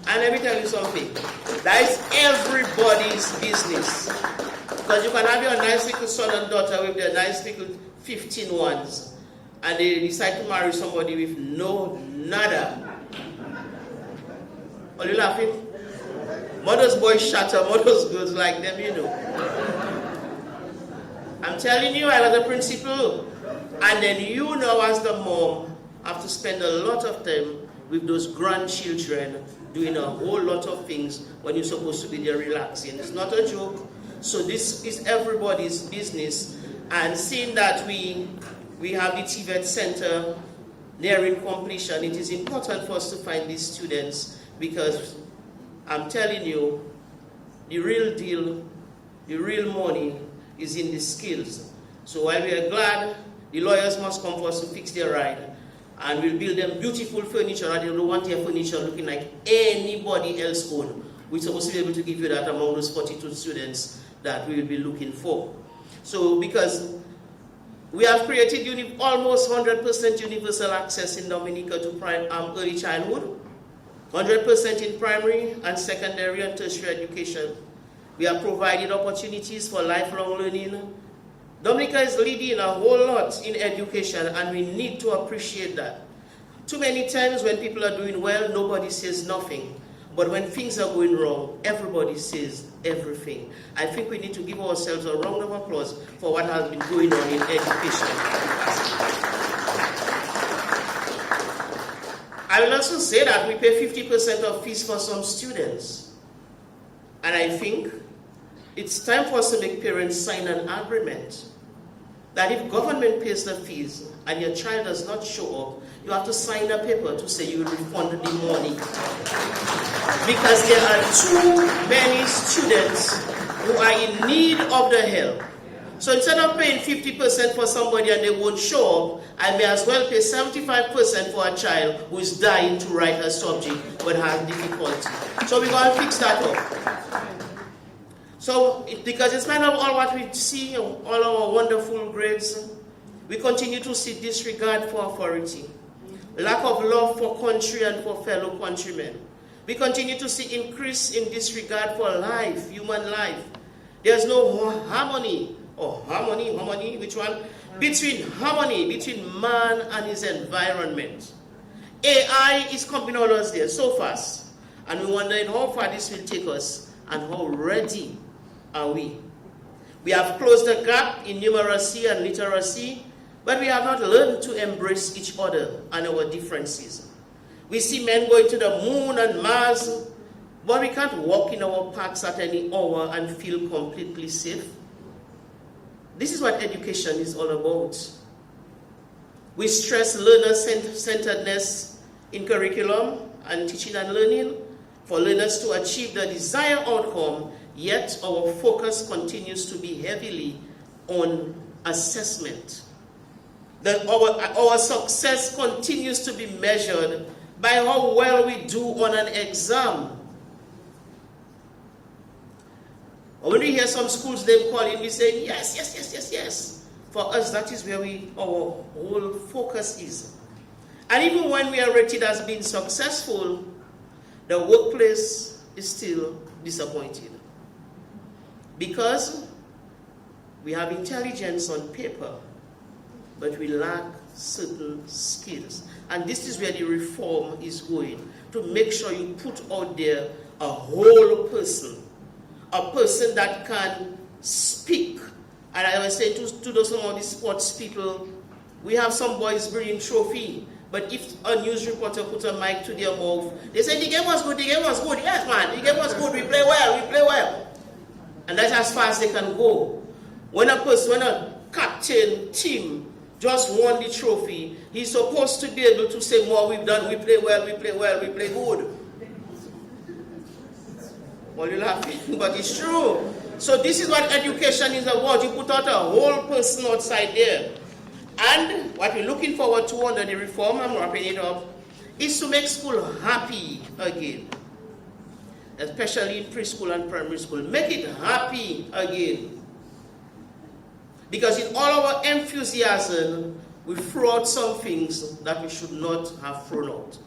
Speaker 5: And let me tell you something, that is everybody's business. Because you can have your nice little son and daughter with their nice little 15 ones, and they decide to marry somebody with nada. Are you laughing? Mother's boys shatter, mother's girls like them, you know. I'm telling you, I was a principal, and then you know as the mom have to spend a lot of time with those grandchildren doing a whole lot of things when you're supposed to be there relaxing. It's not a joke. So this is everybody's business, And seeing that we have the TVET Center nearing completion, it is important for us to find these students, because I'm telling you, the real deal, the real money is in the skills. So while we are glad, the lawyers must come for us to fix their ride, and we'll build them beautiful furniture, and they don't want their furniture looking like anybody else own. We're supposed to be able to give you that among those 42 students that we will be looking for. So because we have created almost 100% universal access in Dominica to early childhood, 100% in primary and secondary and tertiary education. We have provided opportunities for lifelong learning. Dominica is leading a whole lot in education, and we need to appreciate that. Too many times when people are doing well, nobody says nothing. But when things are going wrong, everybody says everything. I think we need to give ourselves a round of applause for what has been going on in education. I will also say that we pay 50% of fees for some students. And I think it's time for us to make parents sign an agreement that if government pays the fees and your child does not show up, you have to sign a paper to say you will refund the money. Because there are too many students who are in need of the help. So instead of paying 50% for somebody and they won't show up, I may as well pay 75% for a child who is dying to write a subject but has difficulty. So we're going to fix that up. So, because in spite of all what we see, all our wonderful grades, we continue to see disregard for authority, lack of love for country and for fellow countrymen. We continue to see increase in disregard for life, human life. There's no harmony, which one? Harmony between man and his environment. AI is coming on us there so fast, and we wonder how far this will take us and how ready are we. We have closed the gap in numeracy and literacy, but we have not learned to embrace each other and our differences. We see men going to the moon and Mars, but we can't walk in our parks at any hour and feel completely safe. This is what education is all about. We stress learner-centeredness in curriculum and teaching and learning for learners to achieve the desired outcome, yet our focus continues to be heavily on assessment. Our success continues to be measured by how well we do on an exam. When we hear some schools name calling, we say, yes. For us, that is where our whole focus is. And even when we are rated as being successful, the workplace is still disappointed. Because we have intelligence on paper, but we lack certain skills. And this is where the reform is going, to make sure you put out there a whole person, a person that can speak. And I was saying to some of the sports people, we have some boys bringing trophy, but if a news reporter put a mic to their mouth, they say, the game was good. Yes, man, the game was good, we play well. And that's as far as they can go. When a captain team just won the trophy, he's supposed to be able to say, more we've done, we play well, we play good. Well, you're laughing, but it's true. So this is what education is about. You put out a whole person outside there. And what we're looking forward to under the reform, I'm wrapping it up, is to make school happy again. Especially in preschool and primary school. Make it happy again. Because in all our enthusiasm, we throw out some things that we should not have thrown out.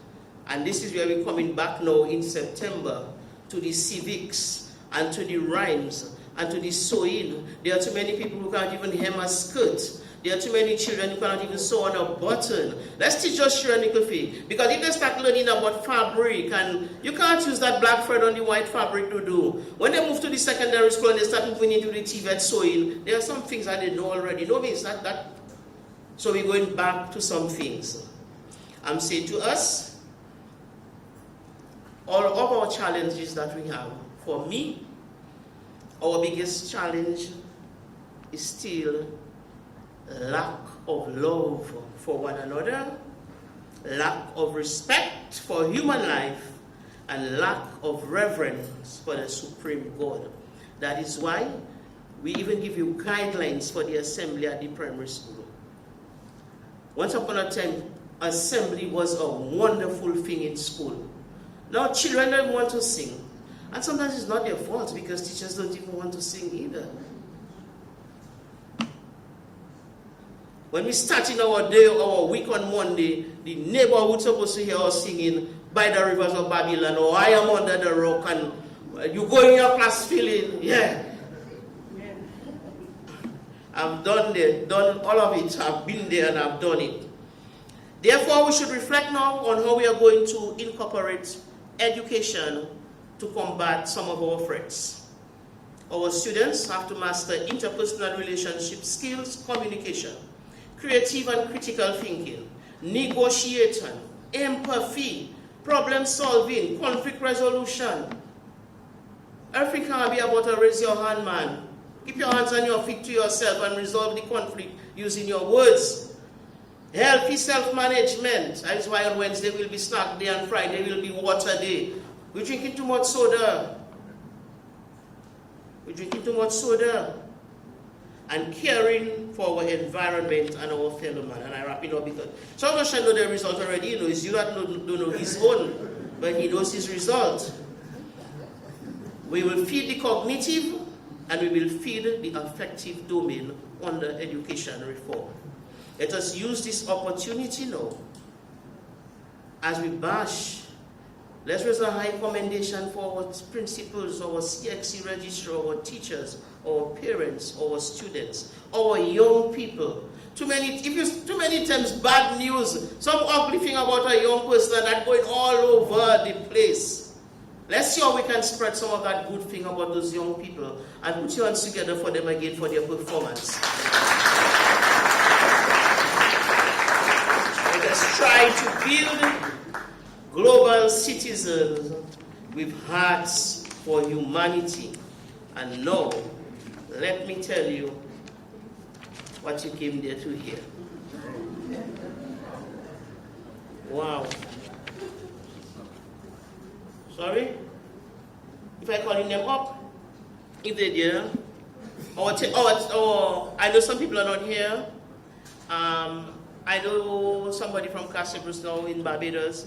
Speaker 5: And this is where we're coming back now in September to the civics and to the rhymes and to the sewing. There are too many people who can't even hem a skirt. There are too many children who cannot even sew on a button. Let's teach us Shira Nickelfee. Because if they start learning about fabric, and you can't use that black thread on the white fabric to do. When they move to the secondary school and they start moving into the TVET sewing, there are some things that they know already. No means that. So we're going back to some things. I'm saying to us, all of our challenges that we have, for me, our biggest challenge is still lack of love for one another, lack of respect for human life, and lack of reverence for the Supreme God. That is why we even give you guidelines for the assembly at the primary school. Once upon a time, assembly was a wonderful thing in school. Now children don't want to sing. And sometimes it's not their fault because teachers don't even want to sing either. When we start in our day, our week on Monday, the neighborhood supposed to hear us singing By the Rivers of Babylon, or I Am Under the Rock, and you go in your class feeling, yeah. I've done all of it. I've been there and I've done it. Therefore, we should reflect now on how we are going to incorporate education to combat some of our threats. Our students have to master interpersonal relationship skills, communication, creative and critical thinking, negotiation, empathy, problem solving, conflict resolution. Everything can't be about a raise your hand, man. Keep your hands on your feet to yourself and resolve the conflict using your words. Healthy self-management. That is why on Wednesday will be snack day and Friday will be water day. We're drinking too much soda. We're drinking too much soda. And caring for our environment and our fellow man. And I wrap it up because some of us know the result already. You know, it's you that don't know his own, but he knows his result. We will feed the cognitive and we will feed the affective domain under education reform. Let us use this opportunity now as we bash. Let's raise a high commendation for our principals, our CXC registrar, our teachers, our parents, our students, our young people. Too many times bad news, some ugly thing about a young person that going all over the place. Let's see how we can spread some of that good thing about those young people and put your hands together for them again for their performance. Let us try to build global citizens with hearts for humanity. And now, let me tell you what you came there to hear. Wow. Sorry? If I calling them up, if they're there, or I know some people are not here. I know somebody from Casablanca now in Barbados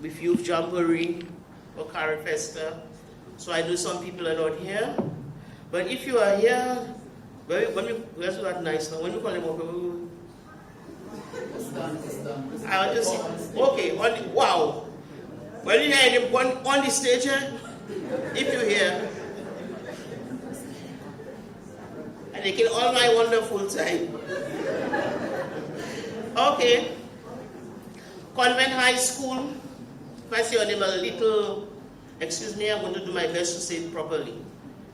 Speaker 5: with Youth Jamboree or Carrot Festa. So I know some people are not here. But if you are here, let's do that nice now. When you call them up, I'll just say, okay, wow. When you hear them on the stage, if you're here, and they can all my wonderful time. Okay. Convent High School. If I say your name a little, excuse me, I'm going to do my best to say it properly.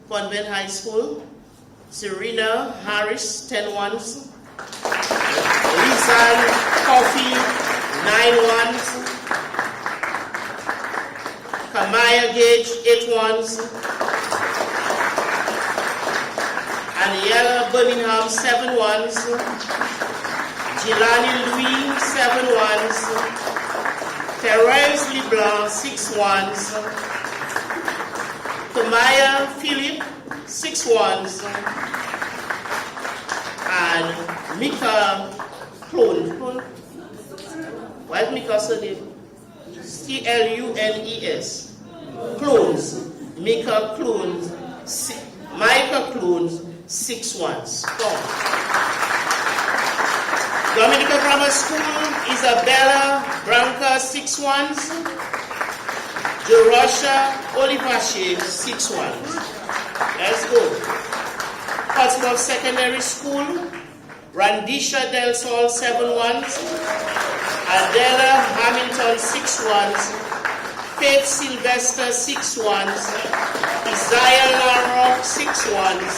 Speaker 5: Convent High School. Serena Harris, 10 ones. Lizanne Coffee, 9 ones. Kamaya Gage, 8 ones. Aniela Birmingham, 7 ones. Gilani Louis, 7 ones. Therese LeBlanc, 6 ones. Kamaya Philip, 6 ones. And Mika Clone. Why is Mika's name? C-L-U-N-E-S. Clones. Mika Clones. Micah Clones. 6 ones. Dominica Grammar School. Isabella Branca. 6 ones. Jerusha Olivache. 6 ones. Let's go. Portsmouth Secondary School. Randisha Del Sol, 7 ones. Adela Hamilton, 6 ones. Faith Sylvester, 6 ones. Isaiah Larrock, 6 ones.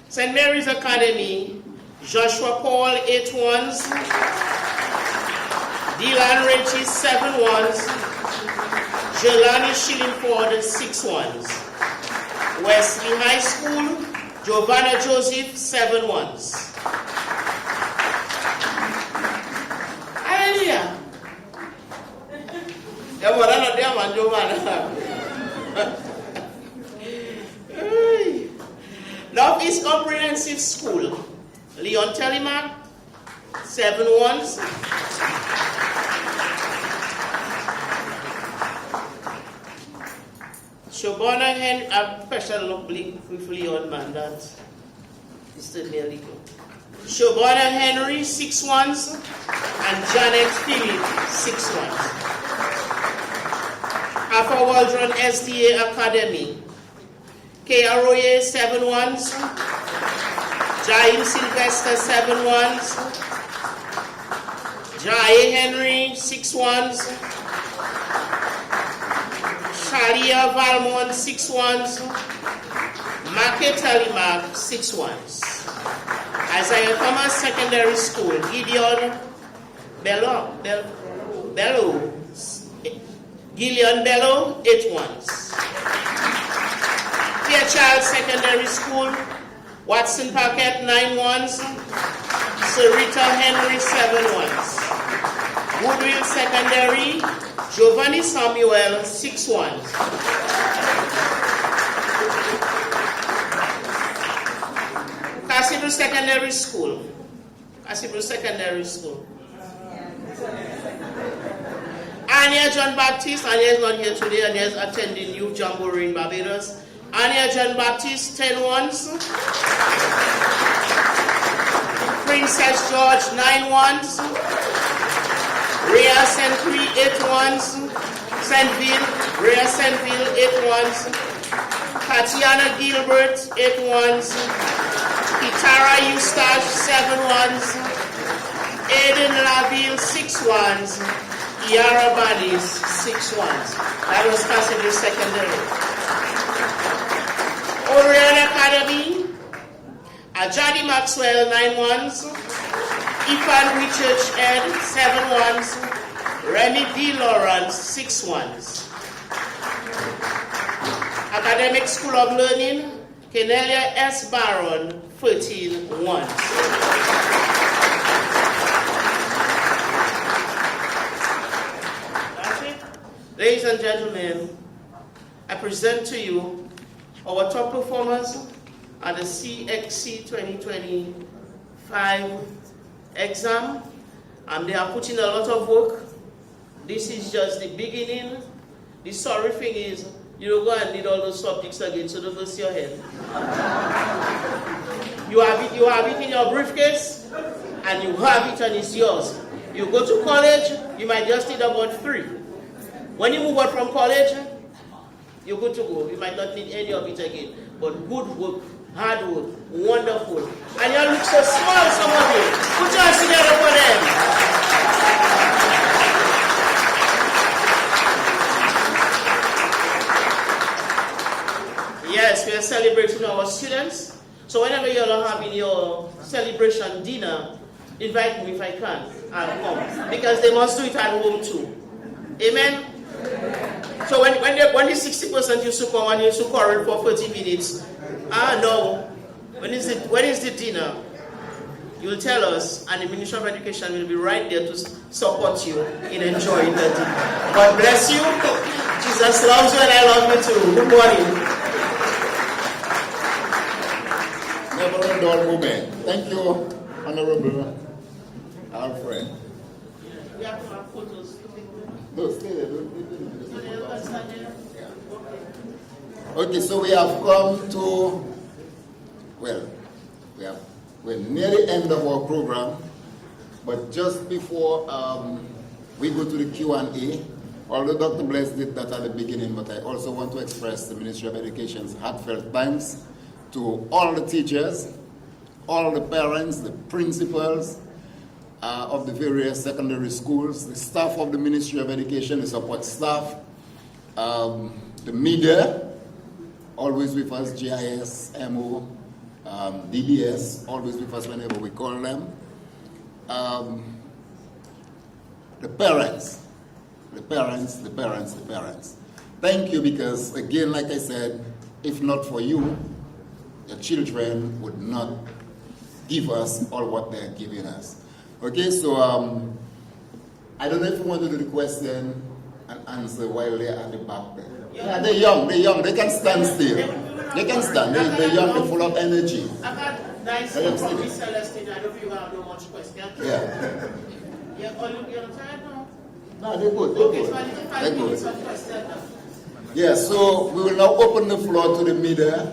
Speaker 5: St. Mary's Academy, Joshua Paul, 8 ones. Dylan Regis, 7 ones. Jelani Shillingford, 6 ones. Wesley High School, Giovanna Joseph, 7 ones. Hallelujah. Love is Comprehensive School. Leon Telemark, 7 ones. Shobana Hen, a special look with Leon man, that is still nearly good. Shobana Henry, 6 ones, and Janet Philip, 6 ones. Alpha Waldron SDA Academy. Kay Arroye, 7 ones. Jaime Sylvester, 7 ones. Jai Henry, 6 ones. Shalia Valmont, 6 ones. Make Telemark, 6 ones. Isaiah Thomas Secondary School, Gideon Bello, Gillian Bello, 8 ones. Fairchild Secondary School, Watson Paquette, 9 ones. Sarita Henry, 7 ones. Woodville Secondary, Giovanni Samuel, 6 ones. Cassibro Secondary School. Anya John Baptist, Anya is not here today, Anya is attending Youth Jamboree in Barbados. Anya John Baptist, 10 ones. Princess George, 9 ones. Rhea Saint-Louis, 8 ones. Rhea Saint-Ville, 8 ones. Tatiana Gilbert, 8 ones. Kitara Eustache, 7 ones. Aiden Laville, 6 ones. Iara Badis, 6 ones. That was Cassibro Secondary. Orion Academy. Ajadi Maxwell, 9 ones. Ifan Richard Ed, 7 ones. Remy D. Lawrence, 6 ones. Academic School of Learning, Kenelia S. Baron, 13 ones. That's it. Ladies and gentlemen, I present to you our top performers at the CSEC 2025 exam, and they are putting a lot of work. This is just the beginning. The sorry thing is, you don't go and need all those subjects again, so don't lose your head. You have it in your briefcase, and you have it and it's yours. You go to college, you might just need about 3. When you move out from college, you're good to go. You might not need any of it again. But good work, hard work, wonderful. And you look so small, some of you. Put your hands together for them. Yes, we are celebrating our students. So whenever you all are having your celebration dinner, invite me if I can. I'll come. Because they must do it at home too. Amen? So when the 60% used to come and used to quarrel for 30 minutes, no. When is the dinner? You'll tell us, and the Ministry of Education will be right there to support you in enjoying the dinner. God bless you. Jesus loves you and I love you too. Good morning.
Speaker 1: Never a dull moment. Thank you, Honorable Alfred.
Speaker 5: We have to have photos.
Speaker 1: No, stay there. Okay, so we have come to, we're near the end of our program, but just before we go to the Q&A, although Dr. Bless did that at the beginning, but I also want to express the Ministry of Education's heartfelt thanks to all the teachers, all the parents, the principals of the various secondary schools, the staff of the Ministry of Education, the support staff, the media, always with us, GIS, MO, DBS, always with us whenever we call them. The parents. Thank you, because again, like I said, if not for you, your children would not give us all what they're giving us. Okay, so I don't know if you want to do the question and answer while they're at the back there. Yeah, they're young, they can stand still. They can stand, they're young, they're full of energy.
Speaker 5: I got nice from Miss Celestine. I don't know if you have no much question.
Speaker 1: Yeah.
Speaker 5: You're tired now?
Speaker 1: No, they're good,
Speaker 5: Okay,
Speaker 1: they're
Speaker 5: so I
Speaker 1: good.
Speaker 5: need 5
Speaker 1: They're
Speaker 5: minutes
Speaker 1: good.
Speaker 5: of question now.
Speaker 1: Yeah, so we will now open the floor to the media.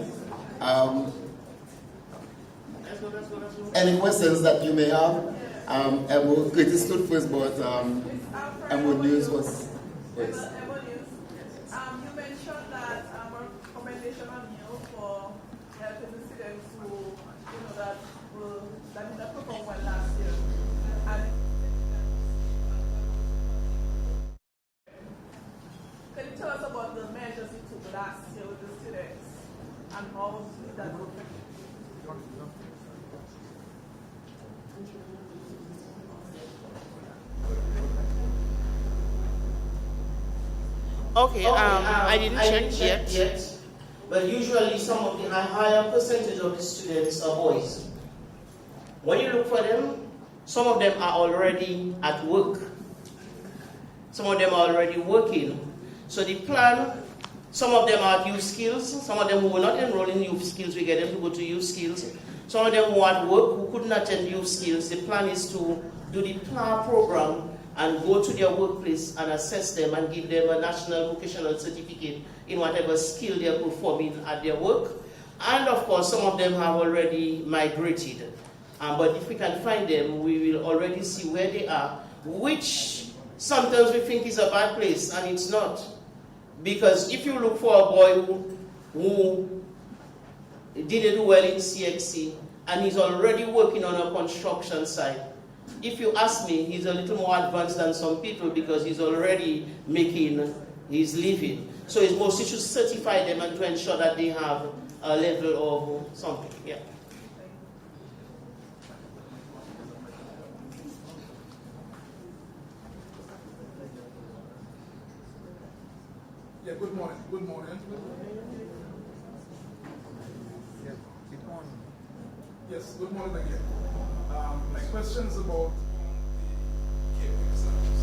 Speaker 5: Let's go.
Speaker 1: Any questions that you may have? Emo, Katie stood first, but Emo News was first.
Speaker 6: You mentioned that a recommendation on you for helping the students who, that did not perform well last year. And can you tell us about the measures you took last year with the students and how did that go?
Speaker 5: Okay, I didn't check yet, but usually some of the higher percentage of the students are boys. When you look for them, some of them are already at work. Some of them are already working. So the plan, some of them are at youth skills, some of them who were not enrolled in youth skills, we get them to go to youth skills. Some of them who are at work, who couldn't attend youth skills, the plan is to do the PLA program and go to their workplace and assess them and give them a national vocational certificate in whatever skill they're performing at their work. And of course, some of them have already migrated. But if we can find them, we will already see where they are, which sometimes we think is a bad place, and it's not. Because if you look for a boy who didn't do well in CXC, and he's already working on a construction site, if you ask me, he's a little more advanced than some people because he's already making his living. So it's mostly to certify them and to ensure that they have a level of something. Yeah.
Speaker 7: Yeah, good morning. Good morning. Yes, good morning again. My question is about the CAPE exams.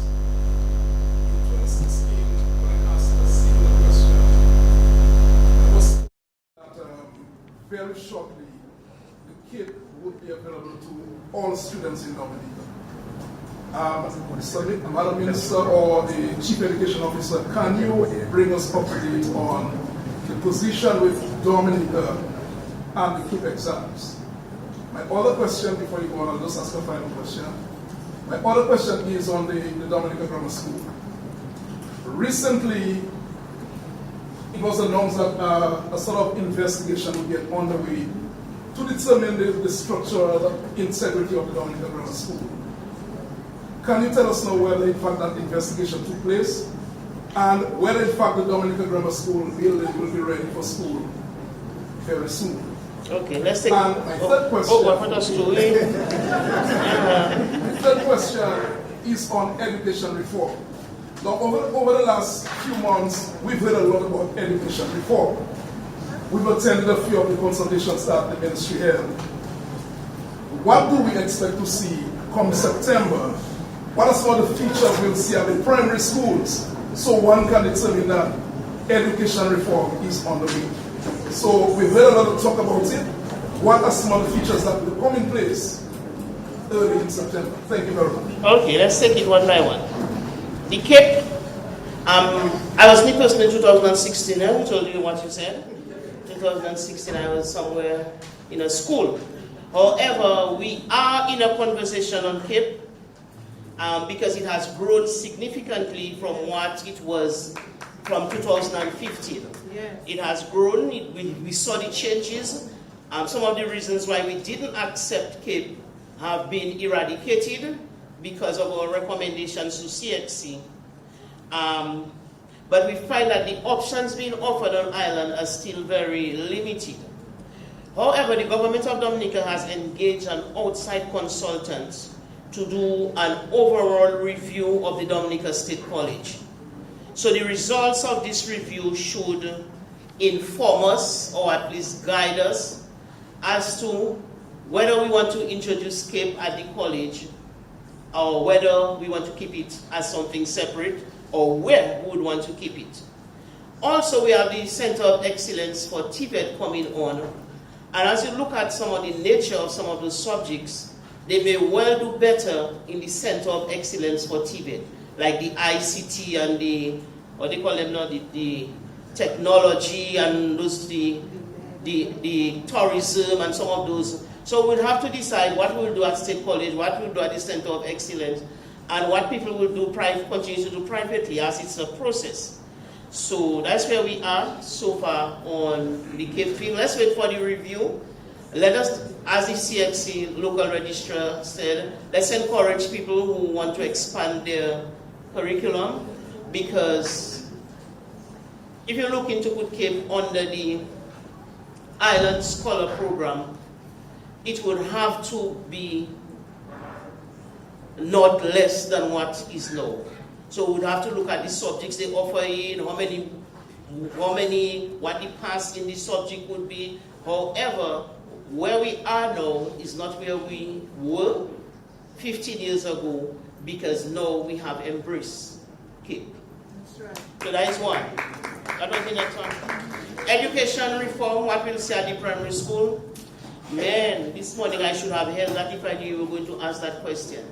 Speaker 7: In 2016, when I asked a similar question, I was told that very shortly the CAPE would be available to all students in Dominica. So, Madam Minister or the Chief Education Officer, can you bring us up to date on the position with Dominica and the CAPE exams? My other question, before you go on, I'll just ask a final question. My other question is on the Dominica Grammar School. Recently, it was announced that a sort of investigation will get underway to determine the structural integrity of the Dominica Grammar School. Can you tell us now whether in fact that investigation took place and whether in fact the Dominica Grammar School building will be ready for school very soon?
Speaker 5: Okay, let's take
Speaker 7: and my third question. My third question is on education reform. Now, over the last few months, we've heard a lot about education reform. We've attended a few of the consultations that the ministry held. What do we expect to see come September? What are some of the features we'll see at the primary schools so one can determine that education reform is on the way? So we've heard a lot of talk about it. What are some of the features that will come in place early in September? Thank you very much.
Speaker 5: Okay, let's take it one by one. The CAPE, I was new person in 2016, I told you what you said. 2016, I was somewhere in a school. However, we are in a conversation on CAPE because it has grown significantly from what it was from 2015.
Speaker 6: Yes.
Speaker 5: It has grown, we saw the changes. Some of the reasons why we didn't accept CAPE have been eradicated because of our recommendations to CSEC. But we find that the options being offered on island are still very limited. However, the government of Dominica has engaged an outside consultant to do an overall review of the Dominica State College. So the results of this review should inform us, or at least guide us, as to whether we want to introduce CAPE at the college or whether we want to keep it as something separate or where we would want to keep it. Also, we have the Center of Excellence for TVET coming on. And as you look at some of the nature of some of the subjects, they may well do better in the Center of Excellence for TVET, like the ICT and the, what they call them now, the technology and those, the tourism and some of those. So we'll have to decide what we'll do at State College, what we'll do at the Center of Excellence, and what people will do continue to do privately as it's a process. So that's where we are so far on the CAPE field. Let's wait for the review. Let us, as the CXC local registrar said, let's encourage people who want to expand their curriculum, because if you're looking to put CAPE under the Island Scholar Program, it would have to be not less than what is now. So we'd have to look at the subjects they offer in, what the past in the subject would be. However, where we are now is not where we were 15 years ago, because now we have embraced CAPE.
Speaker 6: That's right.
Speaker 5: So that is one. I don't think that's one. Education reform, what we'll see at the primary school. Man, this morning I should have held that if I knew you were going to ask that question.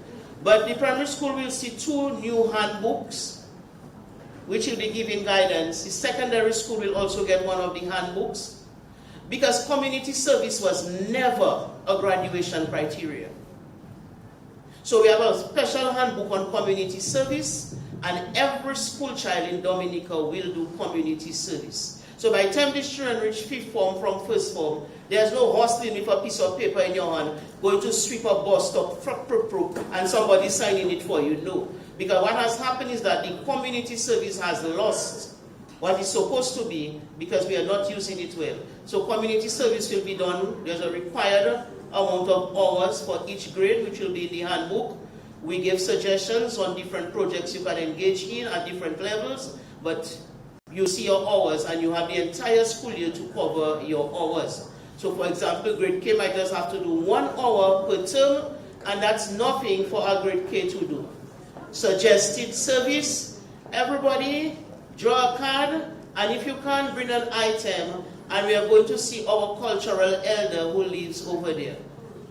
Speaker 5: But the primary school will see 2 new handbooks, which will be giving guidance. The secondary school will also get one of the handbooks, because community service was never a graduation criteria. So we have a special handbook on community service, and every school child in Dominica will do community service. So by the time these children reach 5th form from 1st form, there's no hustling with a piece of paper in your hand, going to sweep a bus stop, and somebody signing it for you. No. Because what has happened is that the community service has lost what it's supposed to be, because we are not using it well. So community service will be done. There's a required amount of hours for each grade, which will be in the handbook. We give suggestions on different projects you can engage in at different levels, but you see your hours and you have the entire school year to cover your hours. So for example, grade K might just have to do 1 hour per term, and that's nothing for our grade K to do. Suggested service, everybody draw a card, and if you can't bring an item, and we are going to see our cultural elder who lives over there.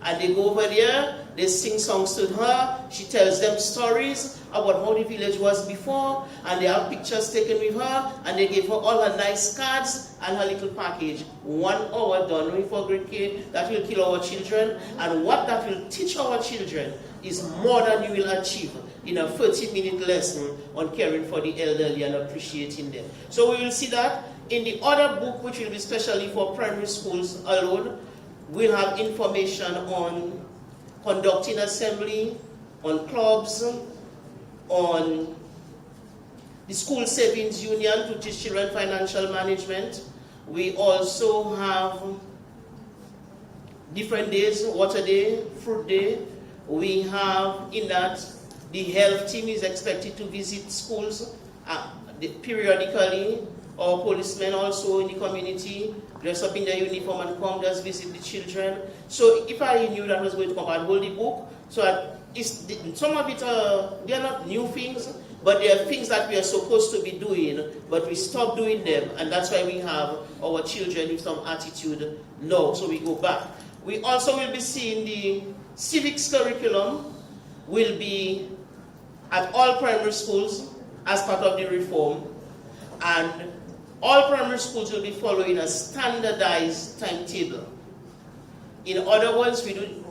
Speaker 5: And they go over there, they sing songs to her, she tells them stories about how the village was before, and they have pictures taken with her, and they give her all her nice cards and her little package. 1 hour done for grade K, that will kill our children, and what that will teach our children is more than you will achieve in a 30-minute lesson on caring for the elderly and appreciating them. So we will see that. In the other book, which will be specially for primary schools alone, we'll have information on conducting assembly, on clubs, on the school savings union to teach children financial management. We also have different days, water day, fruit day. We have in that the health team is expected to visit schools periodically. Our policemen also in the community dress up in their uniform and come just visit the children. So if I knew that was going to come, I'd hold the book. So some of it they are not new things, but they are things that we are supposed to be doing, but we stop doing them, and that's why we have our children with some attitude no. So we go back. We also will be seeing the civics curriculum will be at all primary schools as part of the reform, and all primary schools will be following a standardized timetable. In other words, we do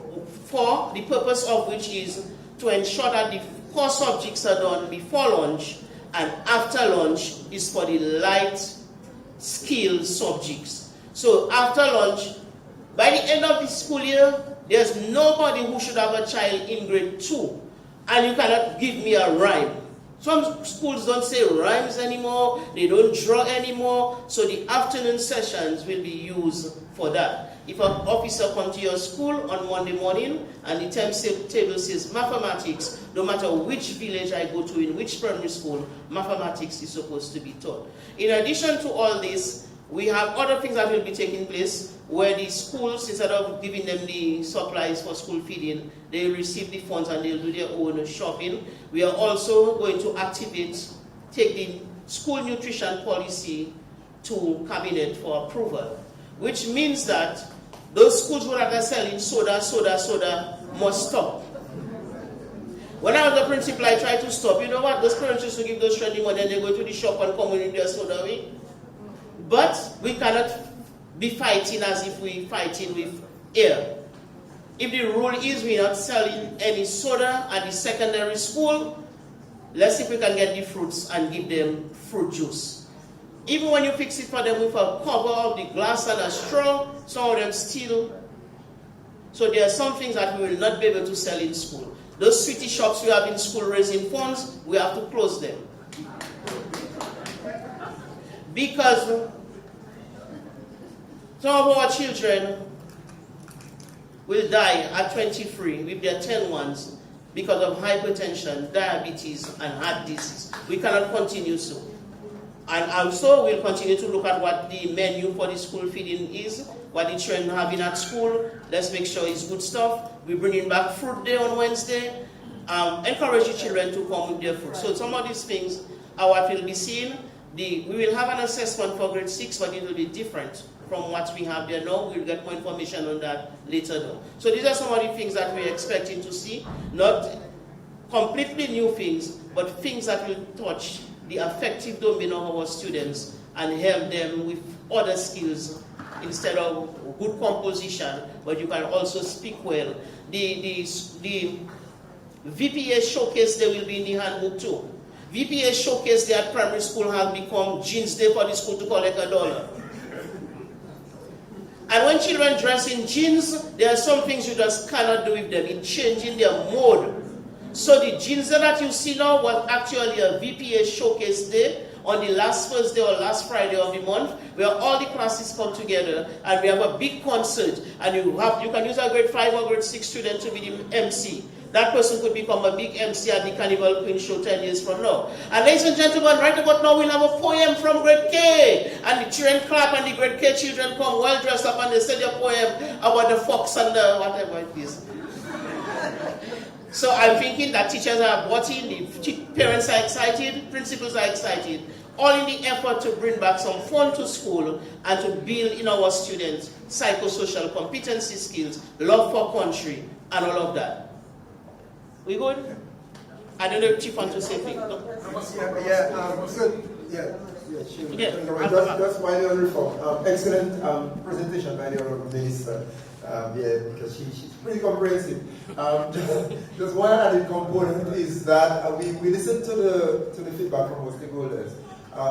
Speaker 5: for the purpose of which is to ensure that the core subjects are done before lunch, and after lunch is for the light skill subjects. So after lunch, by the end of the school year, there's nobody who should have a child in grade 2, and you cannot give me a rhyme. Some schools don't say rhymes anymore, they don't draw anymore, so the afternoon sessions will be used for that. If an officer comes to your school on Monday morning and the timetable says mathematics, no matter which village I go to, in which primary school, mathematics is supposed to be taught. In addition to all this, We have other things that will be taking place where the schools, instead of giving them the supplies for school feeding, they receive the funds and they'll do their own shopping. We are also going to take the school nutrition policy to cabinet for approval, which means that those schools that are selling soda must stop. When I was the principal, I tried to stop. You know what? Those parents used to give those children money and they go to the shop and come in with their soda away. But we cannot be fighting as if we're fighting with air. If the rule is we're not selling any soda at the secondary school, let's see if we can get the fruits and give them fruit juice. Even when you fix it for them with a cover of the glass and a straw, some of them still. So there are some things that we will not be able to sell in school. Those sweetie shops we have in school raising funds, we have to close them. Because some of our children will die at 23 with their 10 ones because of hypertension, diabetes, and heart disease. We cannot continue so. And also, we'll continue to look at what the menu for the school feeding is, what the children are having at school. Let's make sure it's good stuff. We're bringing back fruit day on Wednesday. Encourage the children to come with their fruit. So some of these things are what we'll be seeing. We will have an assessment for grade 6, but it will be different from what we have there now. We'll get more information on that later on. So these are some of the things that we're expecting to see. Not completely new things, but things that will touch the affective domain of our students and help them with other skills instead of good composition, but you can also speak well. The VPA showcase day will be in the handbook too. VPA showcase day at primary school has become jeans day for the school to collect $1. And when children dress in jeans, there are some things you just cannot do with them in changing their mode. So the jeans that you see now was actually a VPA showcase day on the last Thursday or last Friday of the month, where all the classes come together and we have a big concert, and you can use a grade 5 or grade 6 student to be the MC. That person could become a big MC at the Carnival Queen Show 10 years from now. And ladies and gentlemen, right about now we'll have a poem from grade K. And the children clap and the grade K children come well dressed up and they say their poem about the fox and the whatever it is. So I'm thinking that teachers are bought in, the parents are excited, principals are excited, all in the effort to bring back some fun to school and to build in our students psychosocial competency skills, love for country, and all of that. We good? I don't know if Chief wants to say things.
Speaker 3: Just while you're on reform, excellent presentation by the Honorable Minister. Because she's pretty comprehensive. Just one added component is that we listened to the feedback from our stakeholders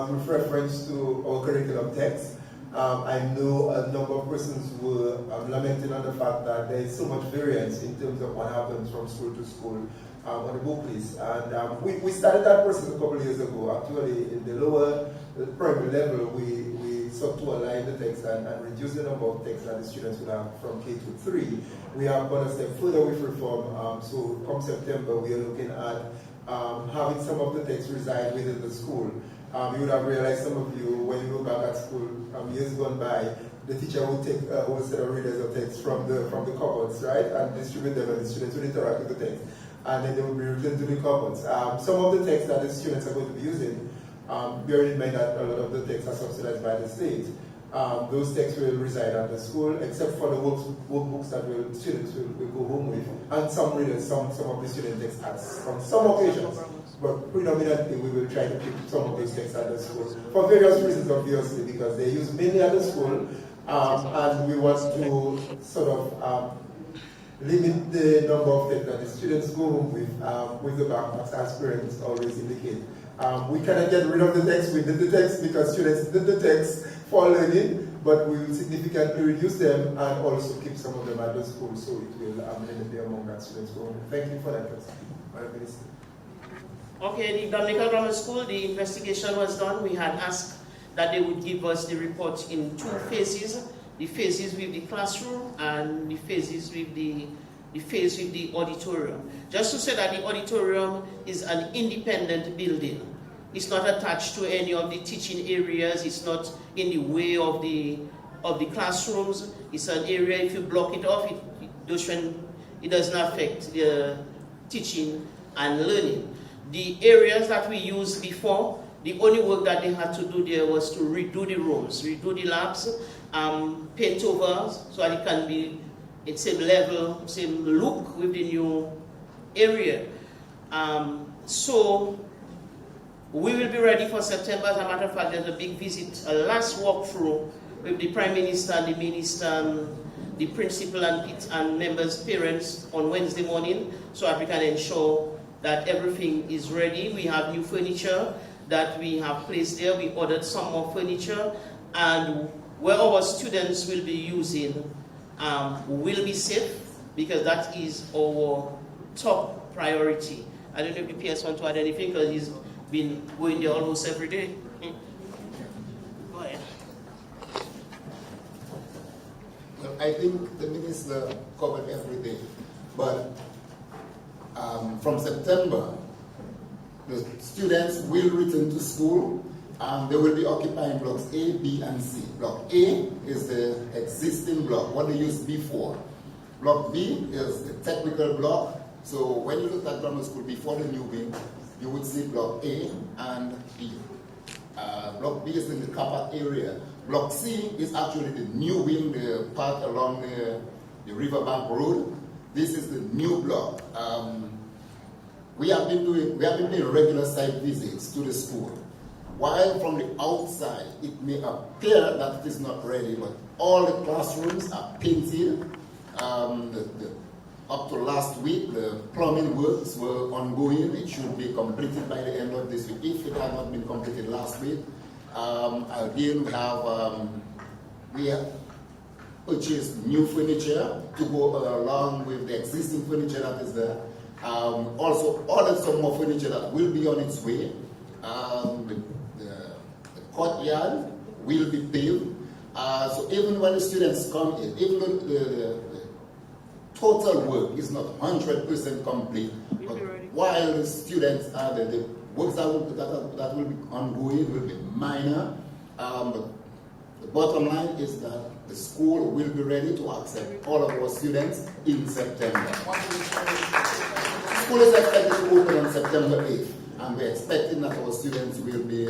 Speaker 3: with reference to our curriculum text. I know a number of persons were lamenting on the fact that there is so much variance in terms of what happens from school to school on the book list. And we started that process a couple of years ago. Actually, in the lower primary level, we sought to align the text and reduce the number of texts that the students would have from K to 3. We have gone a step further with reform. So come September, we are looking at having some of the texts reside within the school. You would have realized, some of you, when you look back at school years gone by, the teacher would take a whole set of readers of text from the cupboards, right, and distribute them, and the students would interact with the text, and then they would be returned to the cupboards. Some of the texts that the students are going to be using, bearing in mind that a lot of the texts are subsidized by the state, those texts will reside at the school, except for the workbooks that students will go home with, and some readers, some of the student texts on some occasions. But predominantly, we will try to keep some of these texts at the school for various reasons, obviously, because they're used mainly at the school, and we want to sort of limit the number of texts that the students go home with the backpacks, as parents always indicate. We cannot get rid of the text. We did the text because students did the text for learning, but we will significantly reduce them and also keep some of them at the school, so it will limit the amount that students go home. Thank you for that, Madam Minister.
Speaker 5: Okay, the Dominica Grammar School, the investigation was done. We had asked that they would give us the report in 2 phases, the phases with the classroom and the phases with the phase with the auditorium. Just to say that the auditorium is an independent building. It's not attached to any of the teaching areas. It's not in the way of the classrooms. It's an area, if you block it off, it doesn't affect the teaching and learning. The areas that we used before, the only work that they had to do there was to redo the rooms, redo the labs, paint over so that it can be at same level, same look with the new area. So we will be ready for September. As a matter of fact, there's a big visit, a last walkthrough with the Prime Minister, the Minister, the principal and members' parents on Wednesday morning, so that we can ensure that everything is ready. We have new furniture that we have placed there. We ordered some more furniture, and where our students will be using will be safe, because that is our top priority. I don't know if the PS want to add anything, because he's been going there almost every day. Go ahead.
Speaker 1: Well, I think the minister covered everything, but from September, the students will return to school. They will be occupying blocks A, B, and C. Block A is the existing block, what they used before. Block B is the technical block. So when you look at grammar school before the new wing, you would see block A and B. Block B is in the car park area. Block C is actually the new wing, the part along the Riverbank Road. This is the new block. We have been doing regular site visits to the school. While from the outside it may appear that it is not ready, but all the classrooms are painted. Up to last week, the plumbing works were ongoing. It should be completed by the end of this week, if it had not been completed last week. Again, we have purchased new furniture to go along with the existing furniture that is there. Also ordered some more furniture that will be on its way. The courtyard will be paved. So even when the students come in, even though the total work is not 100% complete, but while the students are there, the works that will be ongoing will be minor. But the bottom line is that the school will be ready to accept all of our students in September. School is expected to open on September 8th, and we're expecting that our students will be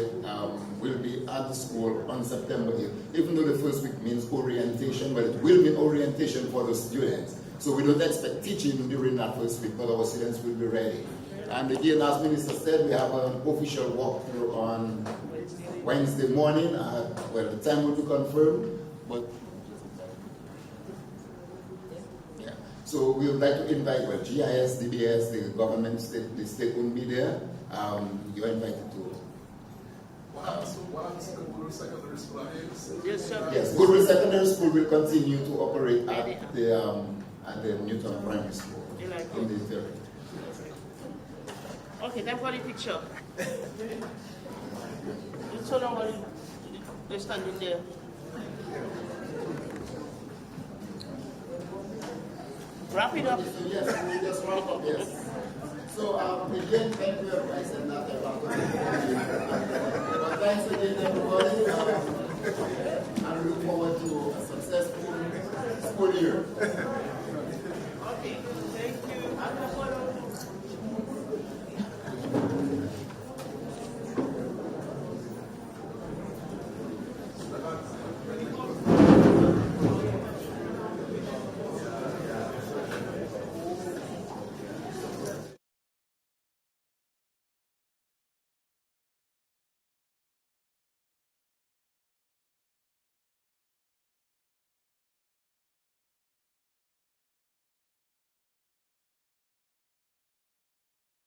Speaker 1: at the school on September 8th. Even though the first week means orientation, but it will mean orientation for the students. So we don't expect teaching during that first week, but our students will be ready. And again, as Minister said, we have an official walkthrough on Wednesday morning. Well, the time will be confirmed, but yeah. So we would like to invite, well, GIS, DBS, the government, the state will be there. You're invited to.
Speaker 7: What happens to Guru Secondary School?
Speaker 5: Yes, sir.
Speaker 1: Yes, Guru Secondary School will continue to operate at the Newton Primary School in the interior.
Speaker 5: Okay, time for the picture. It's so long while they're standing there. Wrap it up.
Speaker 1: So yes, we just wrap up, yes. So again, thank you everybody. I said nothing about it. But thanks again everybody. And we look forward to a successful school year.
Speaker 5: Okay.